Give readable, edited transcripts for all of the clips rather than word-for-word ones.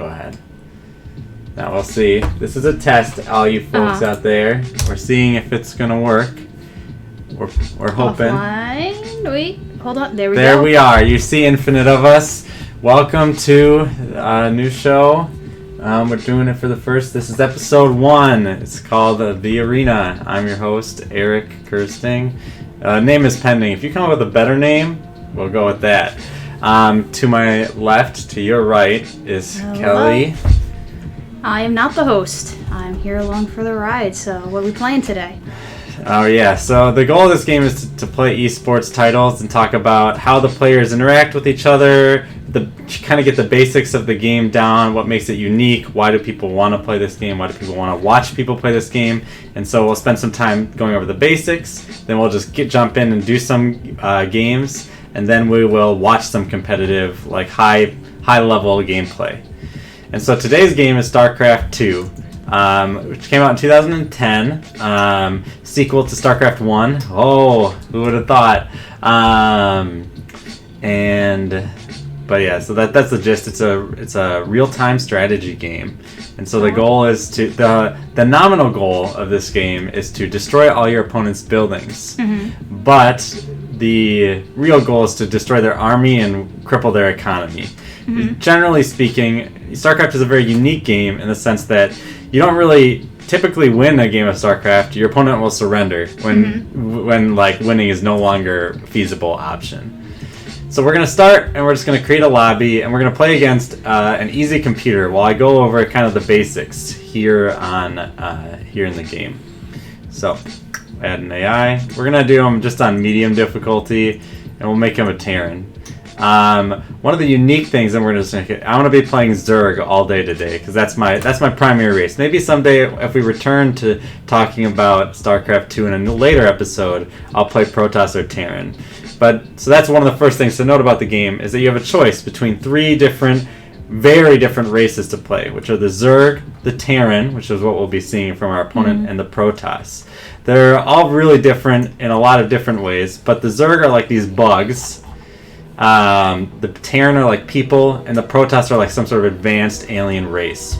go ahead. Now we'll see. This is a test, all you folks out there. We're seeing if it's gonna work. We're hoping. Offline. Wait, hold on. There we go. There we are. You see infinite of us. Welcome to a new show. We're doing it for the first. This is episode 1. It's called The Arena. I'm your host, Eric Kirsting. Name is pending. If you come up with a better name, we'll go with that. To my left, to your right, is Hello. Kelly. I am not the host. I'm here along for the ride. So, what are we playing today? Oh yeah, so the goal of this game is to play esports titles and talk about how the players interact with each other, kind of get the basics of the game down, what makes it unique, why do people want to play this game, why do people want to watch people play this game, and so we'll spend some time going over the basics, then we'll just jump in and do some games, and then we will watch some competitive, like high-level gameplay. And so today's game is Starcraft II. Which came out in 2010, sequel to Starcraft I. Oh, who would have thought? But yeah, so that's the gist. It's a real-time strategy game, and so the goal is the nominal goal of this game is to destroy all your opponent's buildings, but the real goal is to destroy their army and cripple their economy. Generally speaking, StarCraft is a very unique game in the sense that you don't really typically win a game of StarCraft. Your opponent will surrender when like winning is no longer a feasible option. So we're going to start, and we're just going to create a lobby, and we're going to play against an easy computer while I go over kind of the basics here in the game. So add an AI. We're going to do them just on medium difficulty, and we'll make him a Terran. One of the unique things, and I want to be playing Zerg all day today because that's my primary race. Maybe someday, if we return to talking about StarCraft II in a later episode, I'll play Protoss or Terran. So that's one of the first things to note about the game is that you have a choice between 3 very different races to play, which are the Zerg, the Terran, which is what we'll be seeing from our opponent, and the Protoss. They're all really different in a lot of different ways, but the Zerg are like these bugs. The Terran are like people, and the Protoss are like some sort of advanced alien race.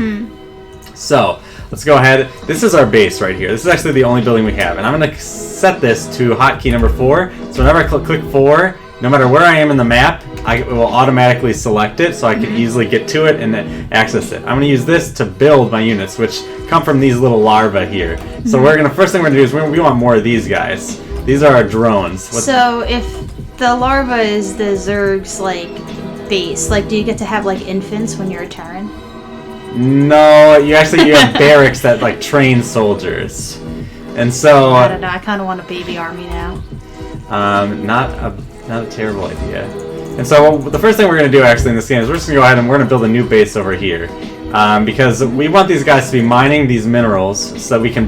So, let's go ahead. This is our base right here. This is actually the only building we have, and I'm going to set this to hotkey number 4. So whenever I click 4, no matter where I am in the map, it will automatically select it, so I can easily get to it and access it. I'm going to use this to build my units, which come from these little larvae here. So first thing we're going to do is we want more of these guys. These are our drones. So if the larva is the Zerg's base, do you get to have infants when you're a Terran? No, you have barracks that train soldiers, and so I don't know. I kind of want a baby army now. Not a terrible idea. And so the first thing we're going to do actually in this game is we're just going to go ahead and we're going to build a new base over here, because we want these guys to be mining these minerals so that we can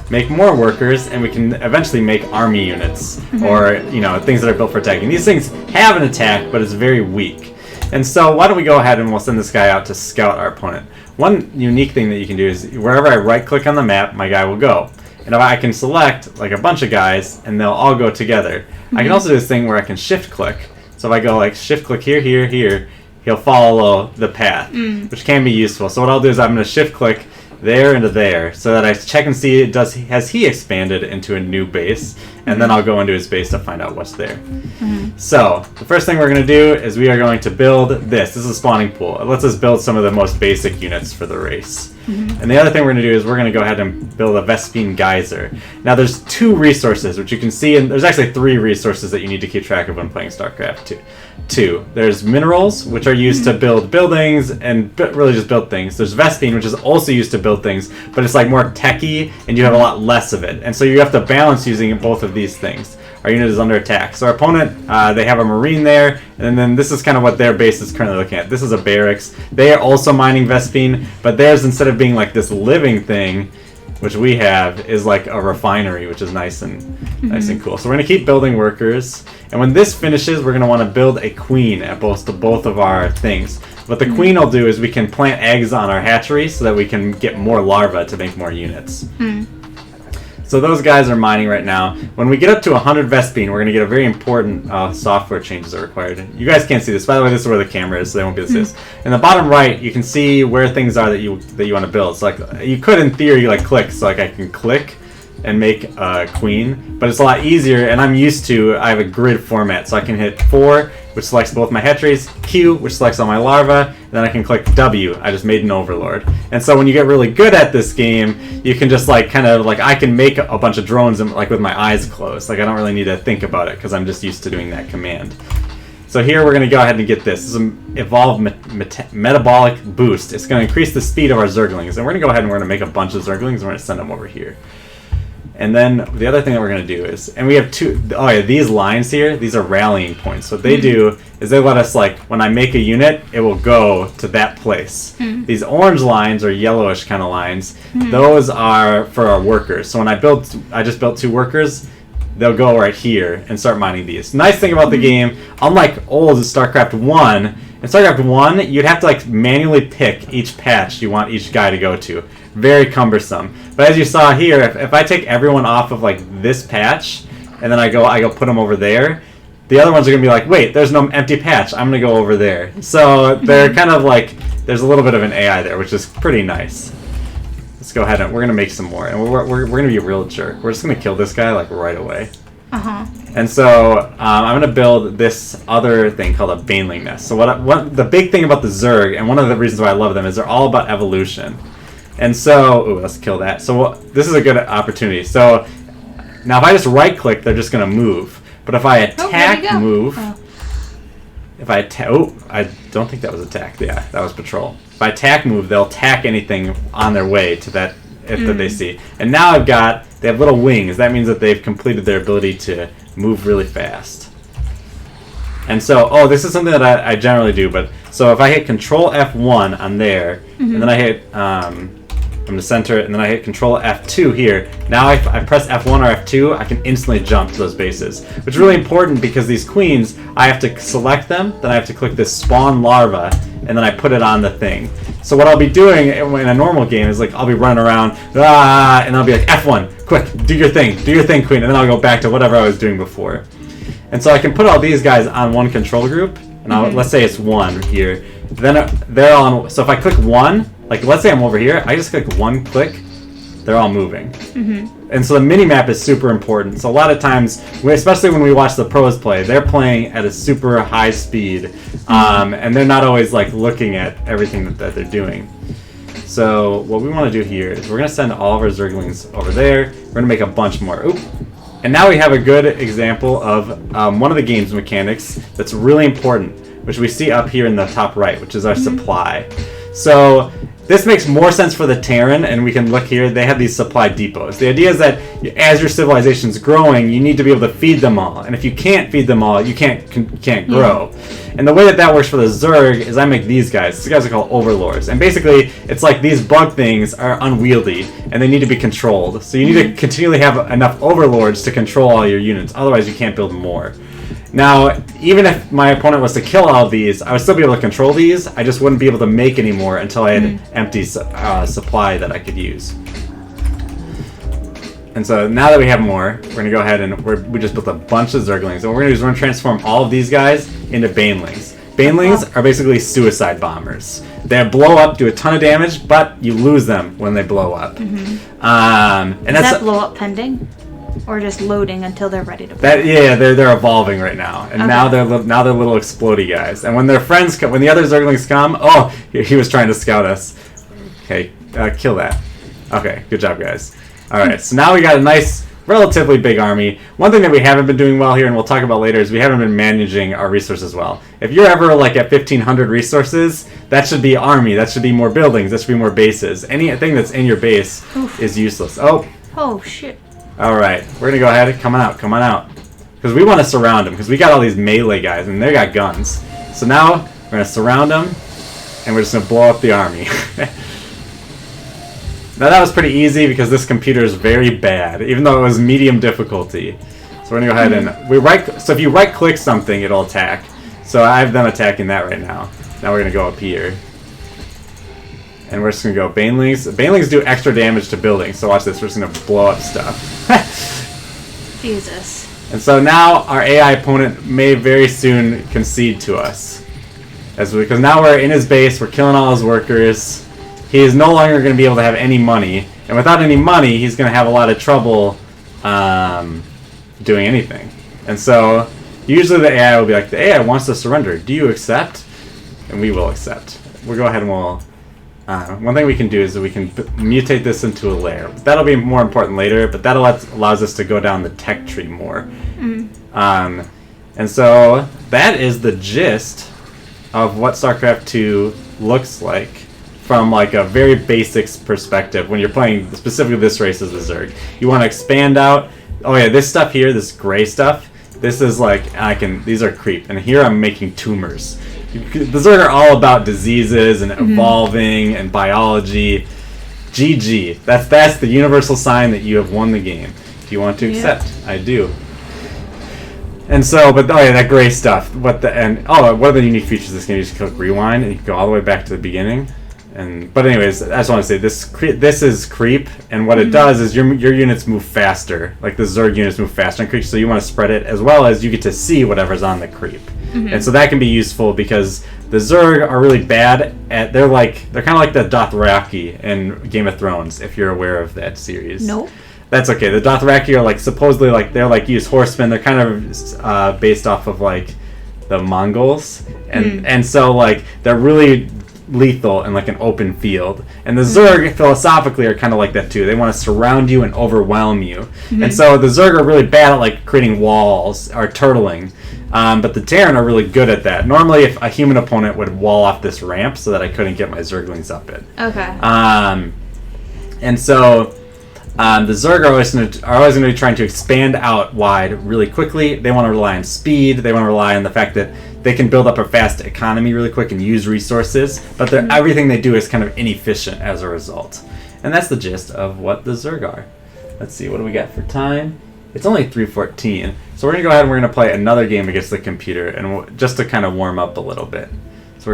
make more workers, and we can eventually make army units or things that are built for attacking. These things have an attack, but it's very weak. And so why don't we go ahead and we'll send this guy out to scout our opponent. One unique thing that you can do is wherever I right-click on the map, my guy will go. And I can select a bunch of guys, and they'll all go together. I can also do this thing where I can shift-click. So if I go shift-click here, here, here, he'll follow the path, which can be useful. So what I'll do is I'm going to shift-click there into there, so that I check and see has he expanded into a new base, and then I'll go into his base to find out what's there. So the first thing we're going to do is we are going to build this. This is a spawning pool. It lets us build some of the most basic units for the race. And the other thing we're going to do is we're going to go ahead and build a Vespene geyser. Now there's 2 resources, which you can see, and there's actually 3 resources that you need to keep track of when playing StarCraft II. There's minerals, which are used to build buildings and really just build things. There's Vespene, which is also used to build things, but it's more techy, and you have a lot less of it. And so you have to balance using both of these things. Our unit is under attack. So our opponent, they have a marine there, and then this is kind of what their base is currently looking at. This is a barracks. They are also mining Vespene, but theirs, instead of being this living thing, which we have, is a refinery, which is nice and cool. So we're going to keep building workers, and when this finishes, we're going to want to build a queen at both of our things. What the queen will do is we can plant eggs on our hatchery so that we can get more larvae to make more units. So those guys are mining right now. When we get up to 100 Vespene, we're going to get a very important software changes are required. You guys can't see this. By the way, this is where the camera is, so they won't be able to see this. In the bottom right, you can see where things are that you want to build. So like you could, in theory, like click. So like I can click and make a queen, but it's a lot easier, and I'm used to, I have a grid format, so I can hit 4, which selects both my hatcheries, Q, which selects all my larvae, and then I can click W, I just made an overlord. And so when you get really good at this game, you can just like kind of like, I can make a bunch of drones and, like with my eyes closed, like I don't really need to think about it because I'm just used to doing that command. So here we're going to go ahead and get this. This is an evolved metabolic boost. It's going to increase the speed of our zerglings, and we're going to go ahead and we're going to make a bunch of zerglings and we're going to send them over here. And then the other thing that we're going to do is, and we have these lines here, these are rallying points. What they do is they let us, like, when I make a unit, it will go to that place. These orange lines, or yellowish kind of lines, those are for our workers. So when I just built 2 workers, they'll go right here and start mining these. Nice thing about the game, unlike old StarCraft 1, in StarCraft 1, you'd have to like manually pick each patch you want each guy to go to. Very cumbersome. But as you saw here, if I take everyone off of like this patch, and then I go put them over there, the other ones are going to be like, wait, there's no empty patch, I'm going to go over there. So they're kind of like, there's a little bit of an AI there, which is pretty nice. Let's go ahead and we're going to make some more. And we're going to be a real jerk. We're just going to kill this guy like right away. And so I'm going to build this other thing called a baneling nest. So what the big thing about the Zerg, and one of the reasons why I love them, is they're all about evolution. And so, let's kill that. So this is a good opportunity. So now if I just right click, they're just going to move. But if I attack move, if I attack, I don't think that was attack. Yeah, that was patrol. If I attack move, they'll attack anything on their way to that that they see. And now they have little wings. That means that they've completed their ability to move really fast. And so, this is something that I generally do. But so if I hit Control F1 on there, and then I hit from the center, and then I hit Control F2 here. Now if I press F1 or F2, I can instantly jump to those bases, which is really important because these queens, I have to select them, then I have to click this spawn larva, and then I put it on the thing. So what I'll be doing in a normal game is like I'll be running around, and I'll be like, F1, quick, do your thing, queen, and then I'll go back to whatever I was doing before. And so I can put all these guys on one control group, and let's say it's 1 here. Then they're all on, so if I click 1, like let's say I'm over here, I just click 1 click, they're all moving. And so the mini-map is super important. So a lot of times, especially when we watch the pros play, they're playing at a super high speed, and they're not always like looking at everything that they're doing. So what we want to do here is we're going to send all of our Zerglings over there. We're going to make a bunch more. And now we have a good example of one of the game's mechanics that's really important, which we see up here in the top right, which is our supply. So this makes more sense for the Terran, and we can look here, they have these supply depots. The idea is that as your civilization's growing, you need to be able to feed them all. And if you can't feed them all, you can't grow. And the way that works for the Zerg is I make these guys. These guys are called overlords. And basically, it's like these bug things are unwieldy, and they need to be controlled. So you need to continually have enough overlords to control all your units. Otherwise, you can't build more. Now, even if my opponent was to kill all of these, I would still be able to control these. I just wouldn't be able to make any more until I had empty supply that I could use. And so now that we have more, we're going to go ahead and we just built a bunch of Zerglings. And what we're going to do is we're going to transform all of these guys into Banelings. Banelings are basically suicide bombers. They blow up, do a ton of damage, but you lose them when they blow up. And is that blow up pending? Or just loading until they're ready to play? They're evolving right now, and now they're little explodey guys. And when their friends come, when the other Zerglings come, he was trying to scout us. Okay, kill that. Okay, good job, guys. All right, so now we got a nice, relatively big army. One thing that we haven't been doing well here, and we'll talk about later, is we haven't been managing our resources well. If you're ever like at 1,500 resources, that should be army. That should be more buildings. That should be more bases. Anything that's in your base is useless. Oh shit. Alright, we're going to go ahead. Come on out. Because we want to surround them. Because we got all these melee guys, and they got guns. So now, we're going to surround them, and we're just going to blow up the army. Now that was pretty easy, because this computer is very bad, even though it was medium difficulty. So we're going to go ahead and... So if you right-click something, it'll attack. So I have them attacking that right now. Now we're going to go up here. And we're just going to go Banelings. Banelings do extra damage to buildings, so watch this. We're just going to blow up stuff. Jesus. And so now our AI opponent may very soon concede to us. Because now we're in his base, we're killing all his workers. He is no longer going to be able to have any money. And without any money, he's going to have a lot of trouble doing anything. And so usually the AI will be like, the AI wants to surrender. Do you accept? And we will accept. We'll go ahead and we'll... one thing we can do is that we can mutate this into a layer. That'll be more important later, but that allows us to go down the tech tree more. And so that is the gist of what StarCraft II looks like from like a very basics perspective when you're playing specifically this race as the Zerg. You want to expand out, oh yeah, this stuff here, this gray stuff, this is like, these are creep, and here I'm making tumors. The Zerg are all about diseases and evolving and biology. GG. That's the universal sign that you have won the game. Do you want to accept? I do. And so, but oh yeah, that gray stuff. What are the unique features of this game? You just click rewind and you can go all the way back to the beginning. But anyways, I just want to say this is creep, and what it does is your units move faster. Like the Zerg units move faster on creep, so you want to spread it as well as you get to see whatever's on the creep. And so that can be useful because the Zerg are really bad at. They're kind of like the Dothraki in Game of Thrones. If you're aware of that series. Nope. That's okay. The Dothraki are supposedly they're use horsemen. They're kind of based off of the Mongols, and so they're really lethal in an open field. And the Zerg philosophically are kind of like that too. They want to surround you and overwhelm you. And so the Zerg are really bad at creating walls or turtling. But the Terran are really good at that. Normally, if a human opponent would wall off this ramp so that I couldn't get my Zerglings up it. Okay. And so the Zerg are always going to be trying to expand out wide really quickly. They want to rely on speed. They want to rely on the fact that they can build up a fast economy really quick and use resources. But everything they do is kind of inefficient as a result. And that's the gist of what the Zerg are. Let's see, what do we got for time? It's only 3:14, so we're going to go ahead and we're going to play another game against the computer, and just to kind of warm up a little bit. So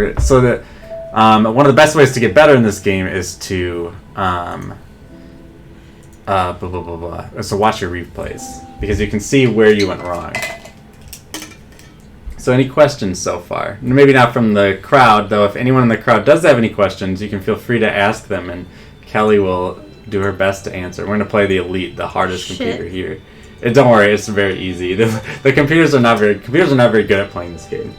one of the best ways to get better in this game is to So watch your replays, because you can see where you went wrong. So any questions so far? Maybe not from the crowd, though. If anyone in the crowd does have any questions, you can feel free to ask them, and Kelly will do her best to answer. We're going to play the Elite, the hardest computer here. Don't worry, it's very easy. The computers are not very good at playing this game.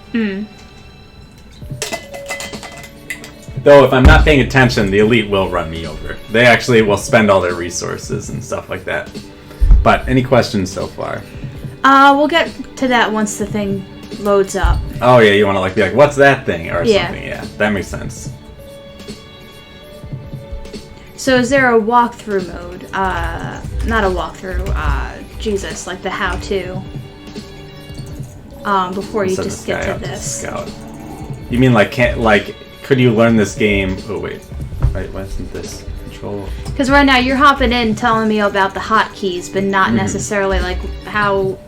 Though if I'm not paying attention, the Elite will run me over. They actually will spend all their resources and stuff like that. But any questions so far? We'll get to that once the thing loads up. Oh yeah, you want to be like, what's that thing? Or something. Yeah, that makes sense. So is there a walkthrough mode? Not a walkthrough, the how-to. Before you just get to this. Scout. You mean could you learn this game? Oh wait, why isn't this control? Because right now you're hopping in telling me about the hotkeys, but not necessarily how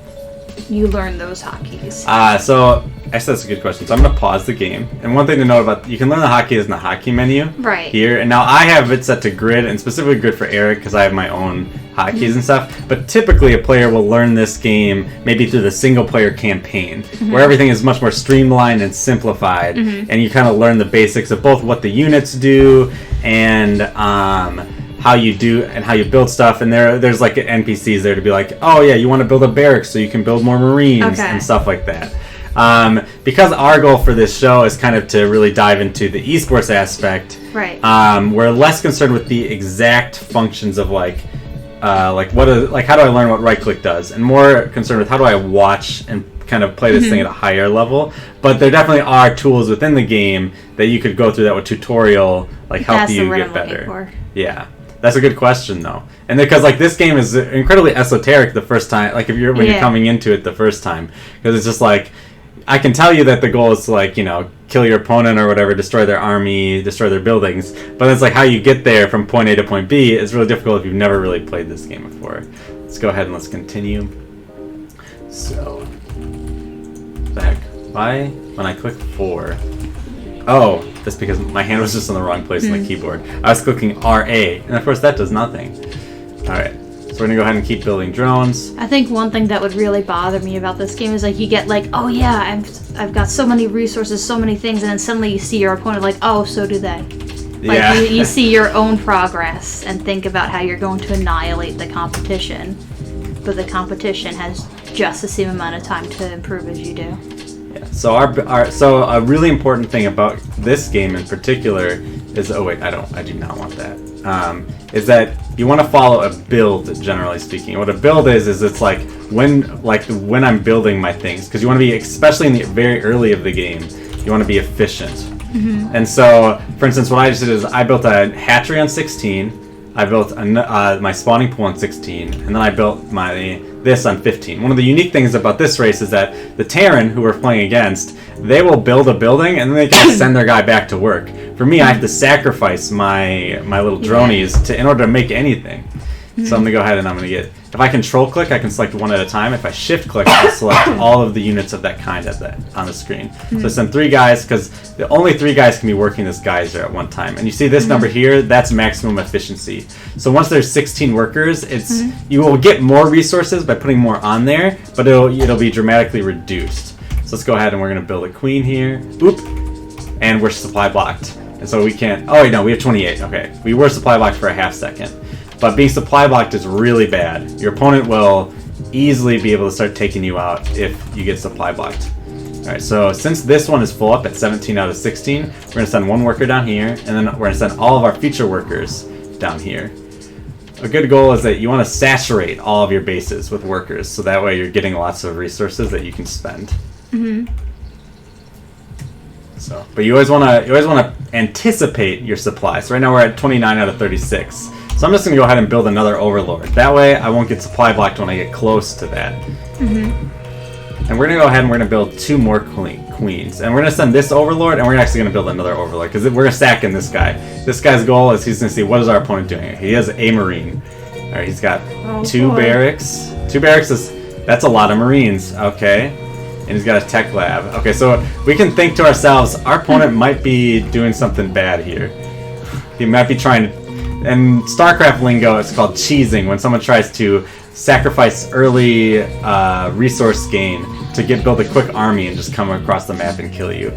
you learn those hotkeys. So actually that's a good question. So I'm going to pause the game. And one thing to note about, you can learn the hotkeys in the hotkey menu. Right. Here. And now I have it set to grid, and specifically grid for Eric, because I have my own hotkeys and stuff. But typically a player will learn this game maybe through the single player campaign, where everything is much more streamlined and simplified. And you kind of learn the basics of both what the units do and how you do and how you build stuff. And there's NPCs there to be like, oh yeah, you want to build a barracks so you can build more Marines and stuff like that. Because our goal for this show is kind of to really dive into the esports aspect. Right. We're less concerned with the exact functions of how do I learn what right click does, and more concerned with how do I watch and kind of play this thing at a higher level. But there definitely are tools within the game that you could go through that with tutorial help you get better. Yeah. That's a good question, though, and because this game is incredibly esoteric the first time, when you're coming into it the first time, because it's just I can tell you that the goal is to kill your opponent or whatever, destroy their army, destroy their buildings, but it's how you get there from point A to point B is really difficult if you've never really played this game before. Let's go ahead and let's continue. So, why when I click 4? Oh, that's because my hand was just in the wrong place on the keyboard. I was clicking RA, and of course that does nothing. Alright, so we're gonna go ahead and keep building drones. I think one thing that would really bother me about this game is like you get like, oh yeah, I've got so many resources, so many things, and then suddenly you see your opponent like, oh, so do they. Like Yeah. you see your own progress and think about how you're going to annihilate the competition, but the competition has just the same amount of time to improve as you do. Yeah. So so a really important thing about this game in particular is, oh wait, I do not want that. Is that you want to follow a build, generally speaking. What a build is it's like when I'm building my things, because you want to be, especially in the very early of the game, you want to be efficient. Mm-hmm. And so, for instance, what I just did is I built a hatchery on 16, I built my spawning pool on 16, and then I built this on 15. One of the unique things about this race is that the Terran, who we're playing against, they will build a building and then they can send their guy back to work. For me, I have to sacrifice my little dronies in order to make anything. So I'm going to go ahead and I'm going to get... If I control click, I can select one at a time. If I shift click, I'll select all of the units of that kind on the screen. So I send 3 guys, because only 3 guys can be working this geyser at one time. And you see this number here, that's maximum efficiency. So once there's 16 workers, you will get more resources by putting more on there, but it'll be dramatically reduced. So let's go ahead and we're going to build a queen here. Oop! And we're supply blocked. And so we can't... Oh, wait, no, we have 28. Okay. We were supply blocked for a half second. But being supply blocked is really bad. Your opponent will easily be able to start taking you out if you get supply blocked. Alright, so since this one is full up at 17 out of 16, we're going to send 1 worker down here, and then we're going to send all of our feature workers down here. A good goal is that you want to saturate all of your bases with workers, so that way you're getting lots of resources that you can spend. Mm-hmm. So, but you always want to anticipate your supply. So right now we're at 29 out of 36. So I'm just going to go ahead and build another overlord. That way I won't get supply blocked when I get close to that. Mm-hmm. And we're going to go ahead and we're going to build 2 more queens. And we're going to send this overlord, and we're actually going to build another overlord, because we're going to sack in this guy. This guy's goal is he's going to see, what is our opponent doing? He has a marine. Alright, he's got 2 barracks. 2 barracks that's a lot of marines. Okay. And he's got a tech lab. Okay, so we can think to ourselves, our opponent might be doing something bad here. He might be trying to... In StarCraft lingo, it's called cheesing, when someone tries to sacrifice early resource gain to build a quick army and just come across the map and kill you.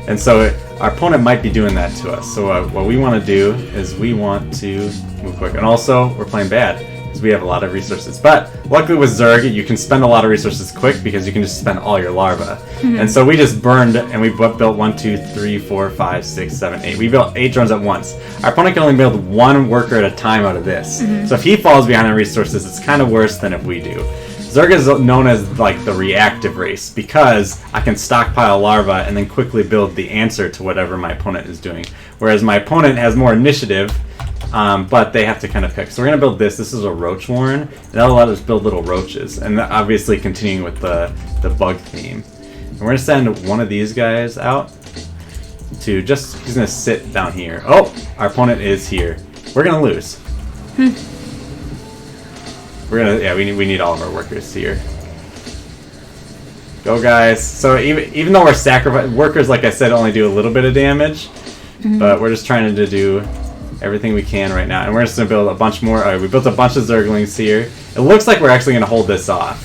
And so our opponent might be doing that to us. So what we want to do is we want to move quick. And also, we're playing bad, because we have a lot of resources. But luckily with Zerg, you can spend a lot of resources quick, because you can just spend all your larvae. Mm-hmm. And so we just burned, and we built 1, 2, 3, 4, 5, 6, 7, 8. We built 8 drones at once. Our opponent can only build 1 worker at a time out of this. Mm-hmm. So if he falls behind on resources, it's kind of worse than if we do. Zerg is known as like the reactive race, because I can stockpile larvae and then quickly build the answer to whatever my opponent is doing. Whereas my opponent has more initiative, but they have to kind of pick. So we're going to build this. This is a roach warren. That'll let us build little roaches. And obviously continuing with the bug theme. And we're going to send one of these guys out to just... He's going to sit down here. Oh! Our opponent is here. We're going to lose. We're going to... Yeah, we need all of our workers here. Go, guys. So even though we're sacrificing... Workers, like I said, only do a little bit of damage. Mm-hmm. But we're just trying to do... everything we can right now, and we're just gonna build a bunch more. Alright, we built a bunch of Zerglings here. It looks like we're actually gonna hold this off.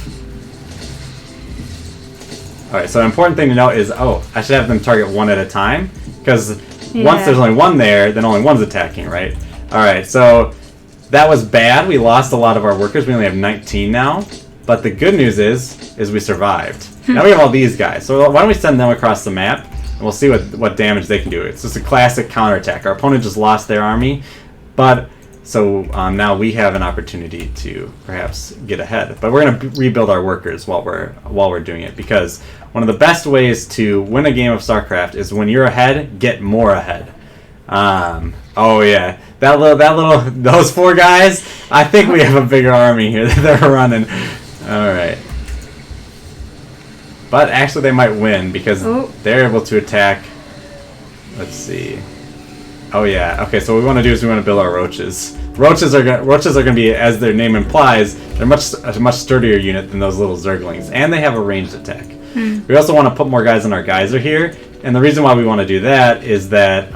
Alright, so an important thing to note is, I should have them target 1 at a time, because once there's only 1 there, then only 1's attacking, right? Alright, so that was bad. We lost a lot of our workers. We only have 19 now, but the good news is we survived. Now we have all these guys, so why don't we send them across the map? And we'll see what damage they can do. It's just a classic counterattack. Our opponent just lost their army, but so now we have an opportunity to perhaps get ahead. But we're going to rebuild our workers while we're doing it, because one of the best ways to win a game of StarCraft is when you're ahead, get more ahead. Oh yeah, those 4 guys. I think we have a bigger army here that they're running. All right. But actually they might win, because they're able to attack. Let's see. Oh yeah. Okay, so what we want to do is we want to build our roaches. Roaches are going to be, as their name implies, they're a much sturdier unit than those little Zerglings, and they have a ranged attack. We also want to put more guys in our geyser here, And the reason why we want to do that is that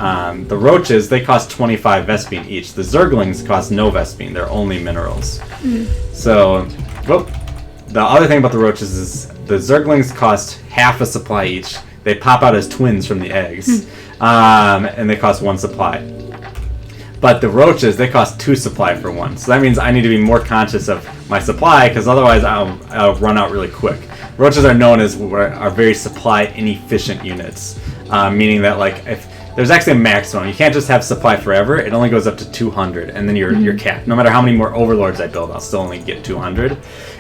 the roaches, they cost 25 Vespene each. The Zerglings cost no Vespene. They're only minerals. So, the other thing about the roaches is the Zerglings cost half a supply each. They pop out as twins from the eggs. And they cost 1 supply. But the roaches, they cost 2 supply for 1. So that means I need to be more conscious of my supply, because otherwise I'll run out really quick. Roaches are known as are very supply inefficient units, meaning that like if there's actually a maximum, you can't just have supply forever. It only goes up to 200, and then you're capped. No matter how many more overlords I build, I'll still only get 200.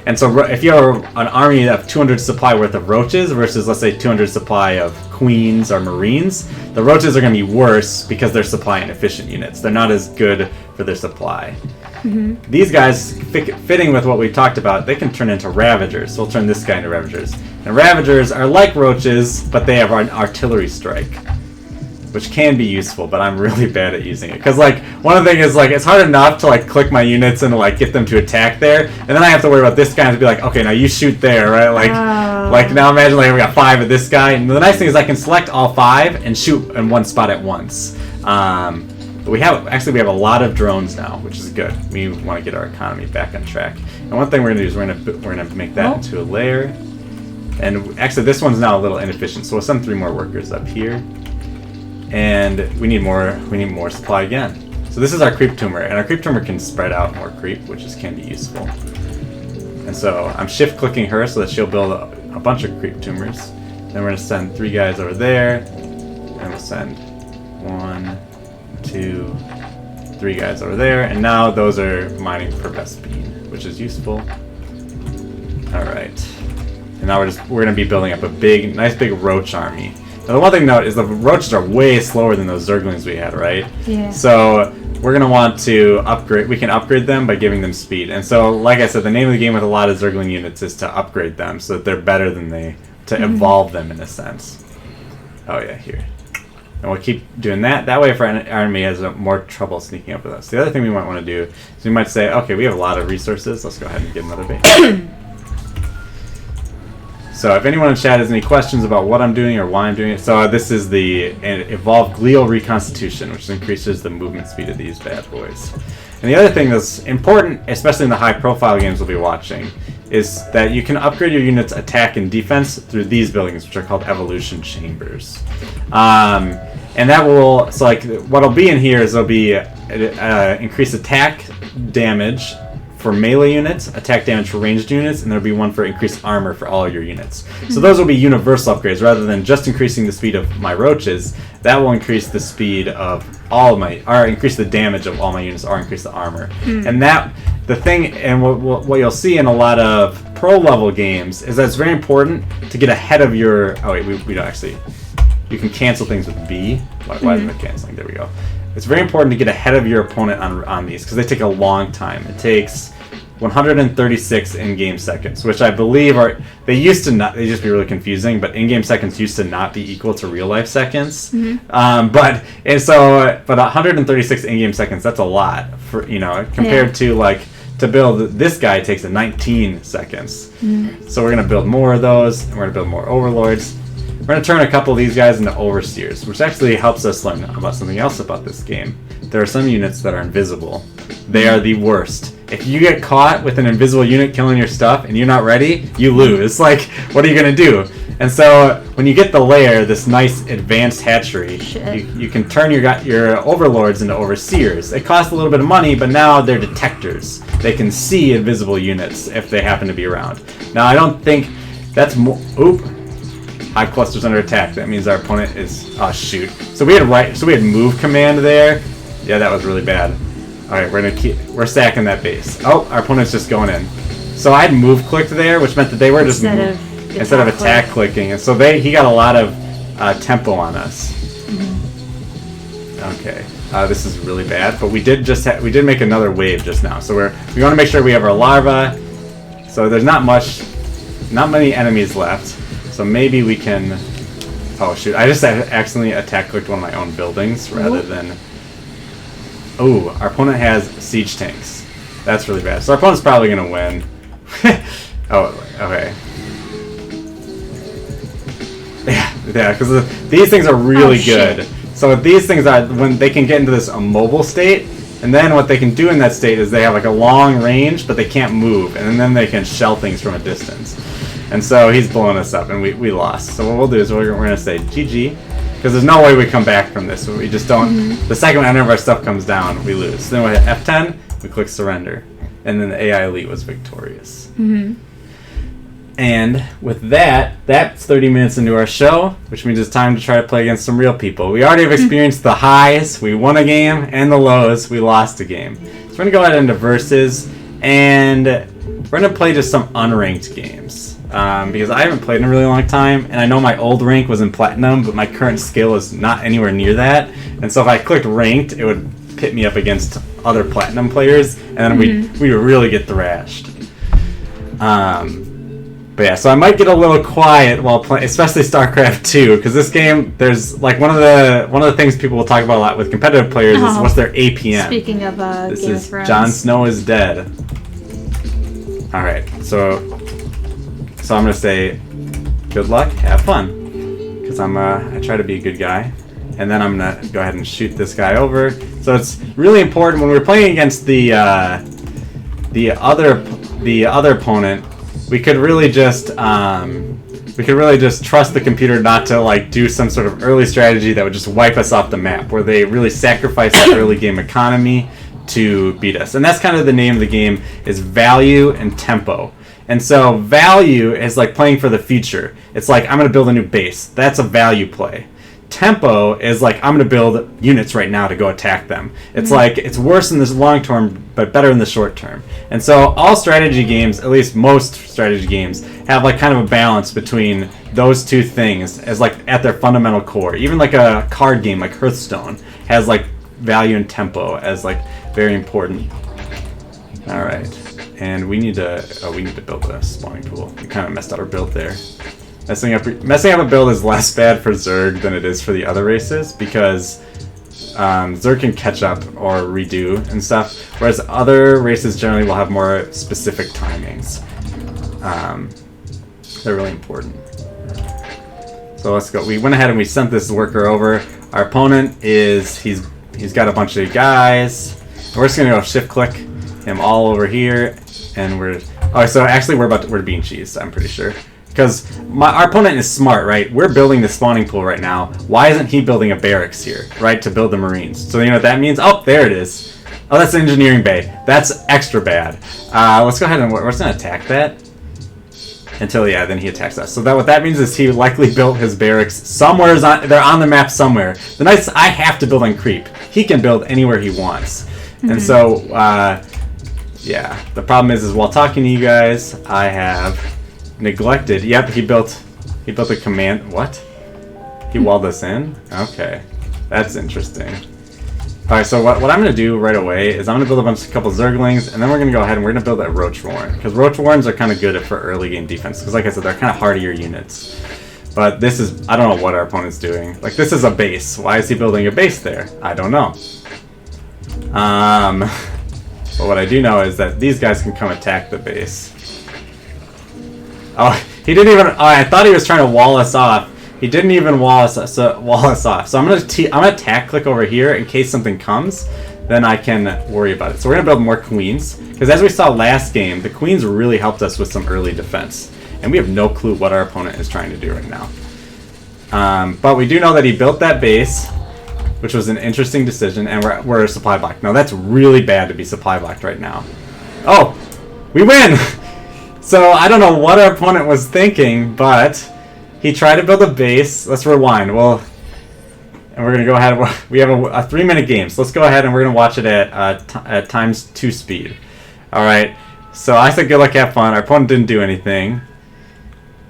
And so if you have an army of 200 supply worth of roaches versus, let's say, 200 supply of queens or marines, the roaches are going to be worse because they're supply inefficient units. They're not as good for their supply. These guys, fitting with what we talked about, they can turn into Ravagers. So we'll turn this guy into Ravagers. And Ravagers are like roaches, but they have an artillery strike, which can be useful, but I'm really bad at using it. Because, like, one of the things is, like, it's hard enough to, like, click my units and, like, get them to attack there. And then I have to worry about this guy and be like, okay, now you shoot there, right? Like now imagine, like, we got 5 of this guy. And the nice thing is I can select all 5 and shoot in one spot at once. But we have a lot of drones now, which is good. We want to get our economy back on track. And one thing we're going to do is we're going to make that into a layer. And actually, this one's now a little inefficient, so we'll send 3 more workers up here. And we need more supply again. So this is our creep tumor, and our creep tumor can spread out more creep, which can be useful. And so I'm shift clicking her so that she'll build a bunch of creep tumors. Then we're going to send 3 guys over there, and we'll send 1, 2, 3 guys over there, and now those are mining for Vespene, which is useful. All right, and now we're going to be building up a nice big roach army. Now the one thing to note is the roaches are way slower than those Zerglings we had, right? Yeah. So we're going to want to upgrade. We can upgrade them by giving them speed. And so, like I said, the name of the game with a lot of Zergling units is to upgrade them so that they're better than to evolve them in a sense. Oh yeah, here. And we'll keep doing that. That way, if our enemy has more trouble sneaking up with us. The other thing we might want to do is we might say, okay, we have a lot of resources. Let's go ahead and get another base. So if anyone in chat has any questions about what I'm doing or why I'm doing it, so this is the Evolved Glial Reconstitution, which increases the movement speed of these bad boys. And the other thing that's important, especially in the high-profile games we'll be watching, is that you can upgrade your unit's attack and defense through these buildings, which are called evolution chambers. And that will, so like, what'll be in here is there'll be increased attack damage for melee units, attack damage for ranged units, and there'll be one for increased armor for all your units. So those will be universal upgrades rather than just increasing the speed of my roaches. That will increase the speed of all of my, or increase the damage of all my units, or increase the armor. And that, the thing, and what you'll see in a lot of pro level games is that it's very important to get ahead of your, oh wait, we don't actually, you can cancel things with B. Why is it canceling? There we go. It's very important to get ahead of your opponent on these because they take a long time. It takes 136 in-game seconds, which I believe they used to not, they just be really confusing, but in-game seconds used to not be equal to real-life seconds. But 136 in-game seconds, that's a lot for, compared to like, to build this guy takes 19 seconds. So we're going to build more of those, and we're going to build more overlords. We're going to turn a couple of these guys into overseers, which actually helps us learn about something else about this game. There are some units that are invisible. They are the worst. If you get caught with an invisible unit killing your stuff and you're not ready, you lose. Like, what are you going to do? And so when you get the lair, this nice advanced hatchery, you can turn your overlords into overseers. It costs a little bit of money, but now they're detectors. They can see invisible units if they happen to be around. Now, I don't think that's more... Oop. Hive clusters under attack. That means our opponent is... Oh, shoot. So we had move command there. Yeah, that was really bad. Alright, we're stacking that base. Oh, our opponent's just going in. So I had move clicked there, which meant that they were just instead of attack clicking, and so he got a lot of tempo on us. Okay, this is really bad, but we did make another wave just now. So we want to make sure we have our larva. So there's not many enemies left. So maybe we can. Oh shoot! I just accidentally attack clicked one of my own buildings rather than. Oh, our opponent has siege tanks. That's really bad. So our opponent's probably going to win. Oh, okay. Yeah, Yeah, because these things are really good. Shit. So these things are when they can get into this immobile state, and then what they can do in that state is they have like a long range, but they can't move, and then they can shell things from a distance. And so he's blowing us up, and we lost. So what we'll do is we're going to say GG, because there's no way we come back from this. We just don't. The second any of our stuff comes down, we lose. So then we hit F10, we click surrender, and then the AI elite was victorious. And with that, that's 30 minutes into our show, which means it's time to try to play against some real people. We already have experienced the highs, we won a game, and the lows, we lost a game. So we're going to go ahead into versus, and we're going to play just some unranked games. Because I haven't played in a really long time, and I know my old rank was in Platinum, but my current skill is not anywhere near that. And so if I clicked ranked, it would pit me up against other Platinum players, and then we'd really get thrashed. But yeah, so I might get a little quiet while playing, especially Starcraft II, because this game, there's like one of the things people will talk about a lot with competitive players is what's their APM. Speaking of this Game is of Thrones. Jon Snow is dead. All right, so I'm gonna say, good luck, have fun, because I try to be a good guy, and then I'm gonna go ahead and shoot this guy over. So it's really important when we're playing against the other opponent. We could really just trust the computer not to like do some sort of early strategy that would just wipe us off the map, where they really sacrifice that early game economy to beat us. And that's kind of the name of the game, is value and tempo. And so value is like playing for the future. It's like, I'm going to build a new base. That's a value play. Tempo is like, I'm going to build units right now to go attack them. It's like, it's worse in this long term, but better in the short term. And so all strategy games, at least most strategy games, have like kind of a balance between those two things as like at their fundamental core. Even like a card game like Hearthstone has like value and tempo as like very important. All right. And we need to build a spawning pool. We kind of messed up our build there. Messing up a build is less bad for Zerg than it is for the other races, because Zerg can catch up or redo and stuff, whereas other races generally will have more specific timings. They're really important. So let's go. We went ahead and we sent this worker over. Our opponent he's got a bunch of guys. We're just gonna go shift click him all over here, and so actually we're being cheesed, I'm pretty sure. Because our opponent is smart, right? We're building the spawning pool right now. Why isn't he building a barracks here, right, to build the Marines? So you know what that means? Oh, there it is. Oh, that's the engineering bay. That's extra bad. Let's go ahead and we're just going to attack that. Until, yeah, then he attacks us. So what that means is he likely built his barracks somewhere. They're on the map somewhere. The nice, I have to build on creep. He can build anywhere he wants. And so, yeah, the problem is while talking to you guys, I have neglected. Yep, he built a command. What? He walled us in? Okay. That's interesting. Alright, so what I'm going to do right away is I'm going to build a couple Zerglings, and then we're going to go ahead and we're going to build that Roach Warren. Because Roach Warrens are kind of good for early game defense. Because like I said, they're kind of hardier units. But this is, I don't know what our opponent's doing. Like, this is a base. Why is he building a base there? I don't know. But what I do know is that these guys can come attack the base. Oh, he didn't even. Oh, I thought he was trying to wall us off. He didn't even wall us off. So I'm gonna attack click over here in case something comes. Then I can worry about it. So we're gonna build more queens, because as we saw last game, the queens really helped us with some early defense, and we have no clue what our opponent is trying to do right now. But we do know that he built that base, which was an interesting decision, and we're supply blocked. Now that's really bad to be supply blocked right now. Oh, we win. So I don't know what our opponent was thinking, but he tried to build a base. Let's rewind. Well, and we're gonna go ahead. We have a 3-minute game, so let's go ahead and we're gonna watch it at ×2 speed. All right. So I said good luck, have fun. Our opponent didn't do anything.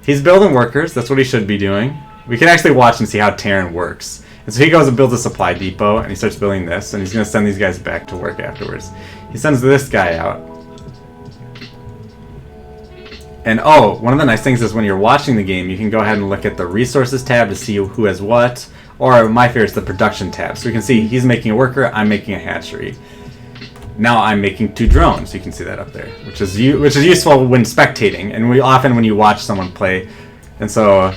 He's building workers. That's what he should be doing. We can actually watch and see how Terran works. And so he goes and builds a supply depot, and he starts building this, and he's gonna send these guys back to work afterwards. He sends this guy out. And oh, one of the nice things is when you're watching the game, you can go ahead and look at the resources tab to see who has what, or my favorite is the production tab. So you can see he's making a worker, I'm making a hatchery. Now I'm making 2 drones. You can see that up there, which is useful when spectating, and we often when you watch someone play. And so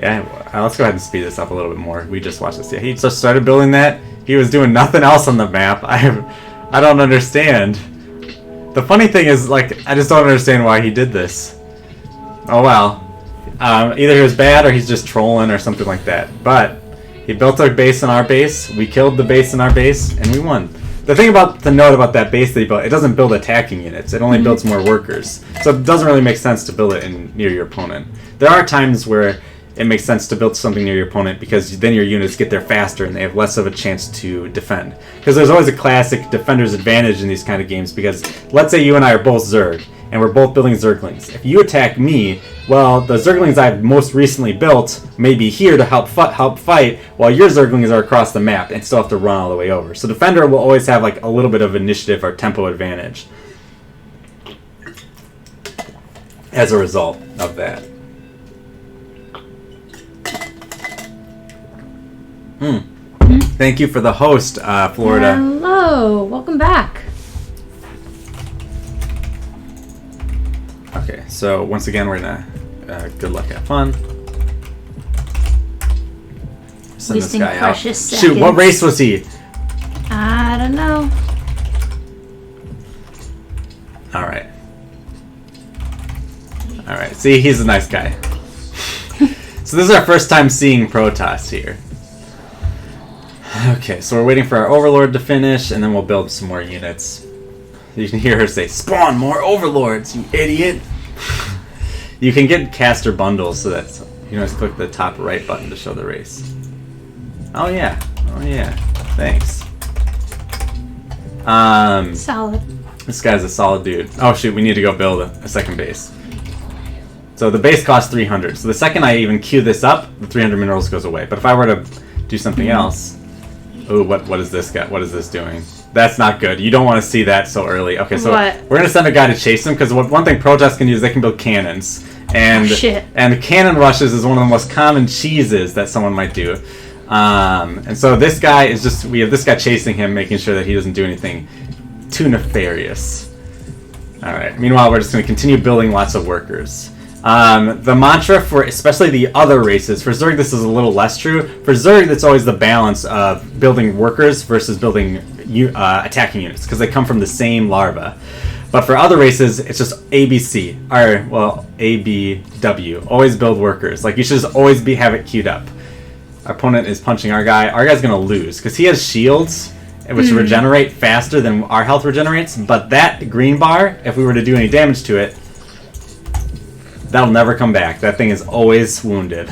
Yeah, let's go ahead and speed this up a little bit more. We just watched this. Yeah, he just started building that. He was doing nothing else on the map. I don't understand. The funny thing is, like, I just don't understand why he did this. Oh well. Either he was bad or he's just trolling or something like that. But he built a base in our base. We killed the base in our base, and we won. The thing to note about that base that he built, it doesn't build attacking units. It only builds more workers. So it doesn't really make sense to build it near your opponent. There are times where it makes sense to build something near your opponent because then your units get there faster and they have less of a chance to defend. Because there's always a classic defender's advantage in these kind of games because let's say you and I are both Zerg and we're both building Zerglings. If you attack me, well, the Zerglings I've most recently built may be here to help fight while your Zerglings are across the map and still have to run all the way over. So defender will always have like a little bit of initiative or tempo advantage as a result of that. Thank you for the host, Florida. Hello, welcome back. Okay, so once again, we're gonna good luck, have fun. Send this guy out. Shoot, what race was he? I don't know. All right. See, he's a nice guy. So this is our first time seeing Protoss here. Okay, so we're waiting for our Overlord to finish, and then we'll build some more units. You can hear her say, "Spawn more Overlords, you idiot!" You can get caster bundles, so that you can just click the top right button to show the race. Oh yeah, thanks. Solid. This guy's a solid dude. Oh shoot, we need to go build a second base. So the base costs 300. So the second I even queue this up, the 300 minerals goes away. But if I were to do something else, ooh, what is this guy? What is this doing? That's not good. You don't want to see that so early. Okay, so we're gonna send a guy to chase him because one thing Protoss can use, they can build cannons, and cannon rushes is one of the most common cheeses that someone might do. And so this guy is we have this guy chasing him, making sure that he doesn't do anything too nefarious. All right. Meanwhile, we're just gonna continue building lots of workers. The mantra for especially the other races, for Zerg this is a little less true. For Zerg, it's always the balance of building workers versus building attacking units because they come from the same larva. But for other races, it's just ABC, or well, ABW. Always build workers. Like you should just always have it queued up. Our opponent is punching our guy. Our guy's gonna lose because he has shields which regenerate faster than our health regenerates. But that green bar, if we were to do any damage to it, that'll never come back. That thing is always wounded.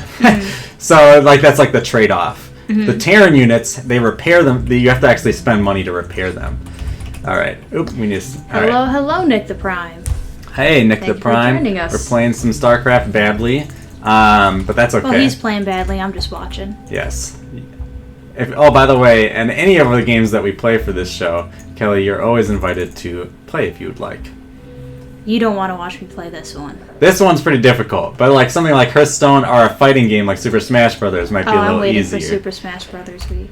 So like that's like the trade-off. The Terran units, they repair them. You have to actually spend money to repair them. All right. Oop, we need. Hello, Nick the Prime. Hey, Nick the Prime. Thank you for joining us. We're playing some Starcraft badly, but that's okay. Well, he's playing badly. I'm just watching. Yes. By the way, and any of the games that we play for this show, Kelly, you're always invited to play if you would like. You don't want to watch me play this one. This one's pretty difficult, but like something like Hearthstone or a fighting game like Super Smash Brothers might be a little easier. I'm waiting for Super Smash Brothers week.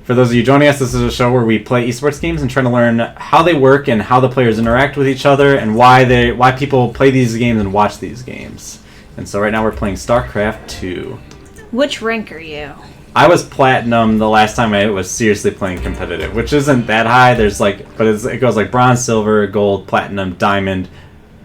For those of you joining us, this is a show where we play esports games and try to learn how they work and how the players interact with each other and why people play these games and watch these games. And so right now we're playing Starcraft II. Which rank are you? I was platinum the last time I was seriously playing competitive, which isn't that high. There's it goes like bronze, silver, gold, platinum, diamond,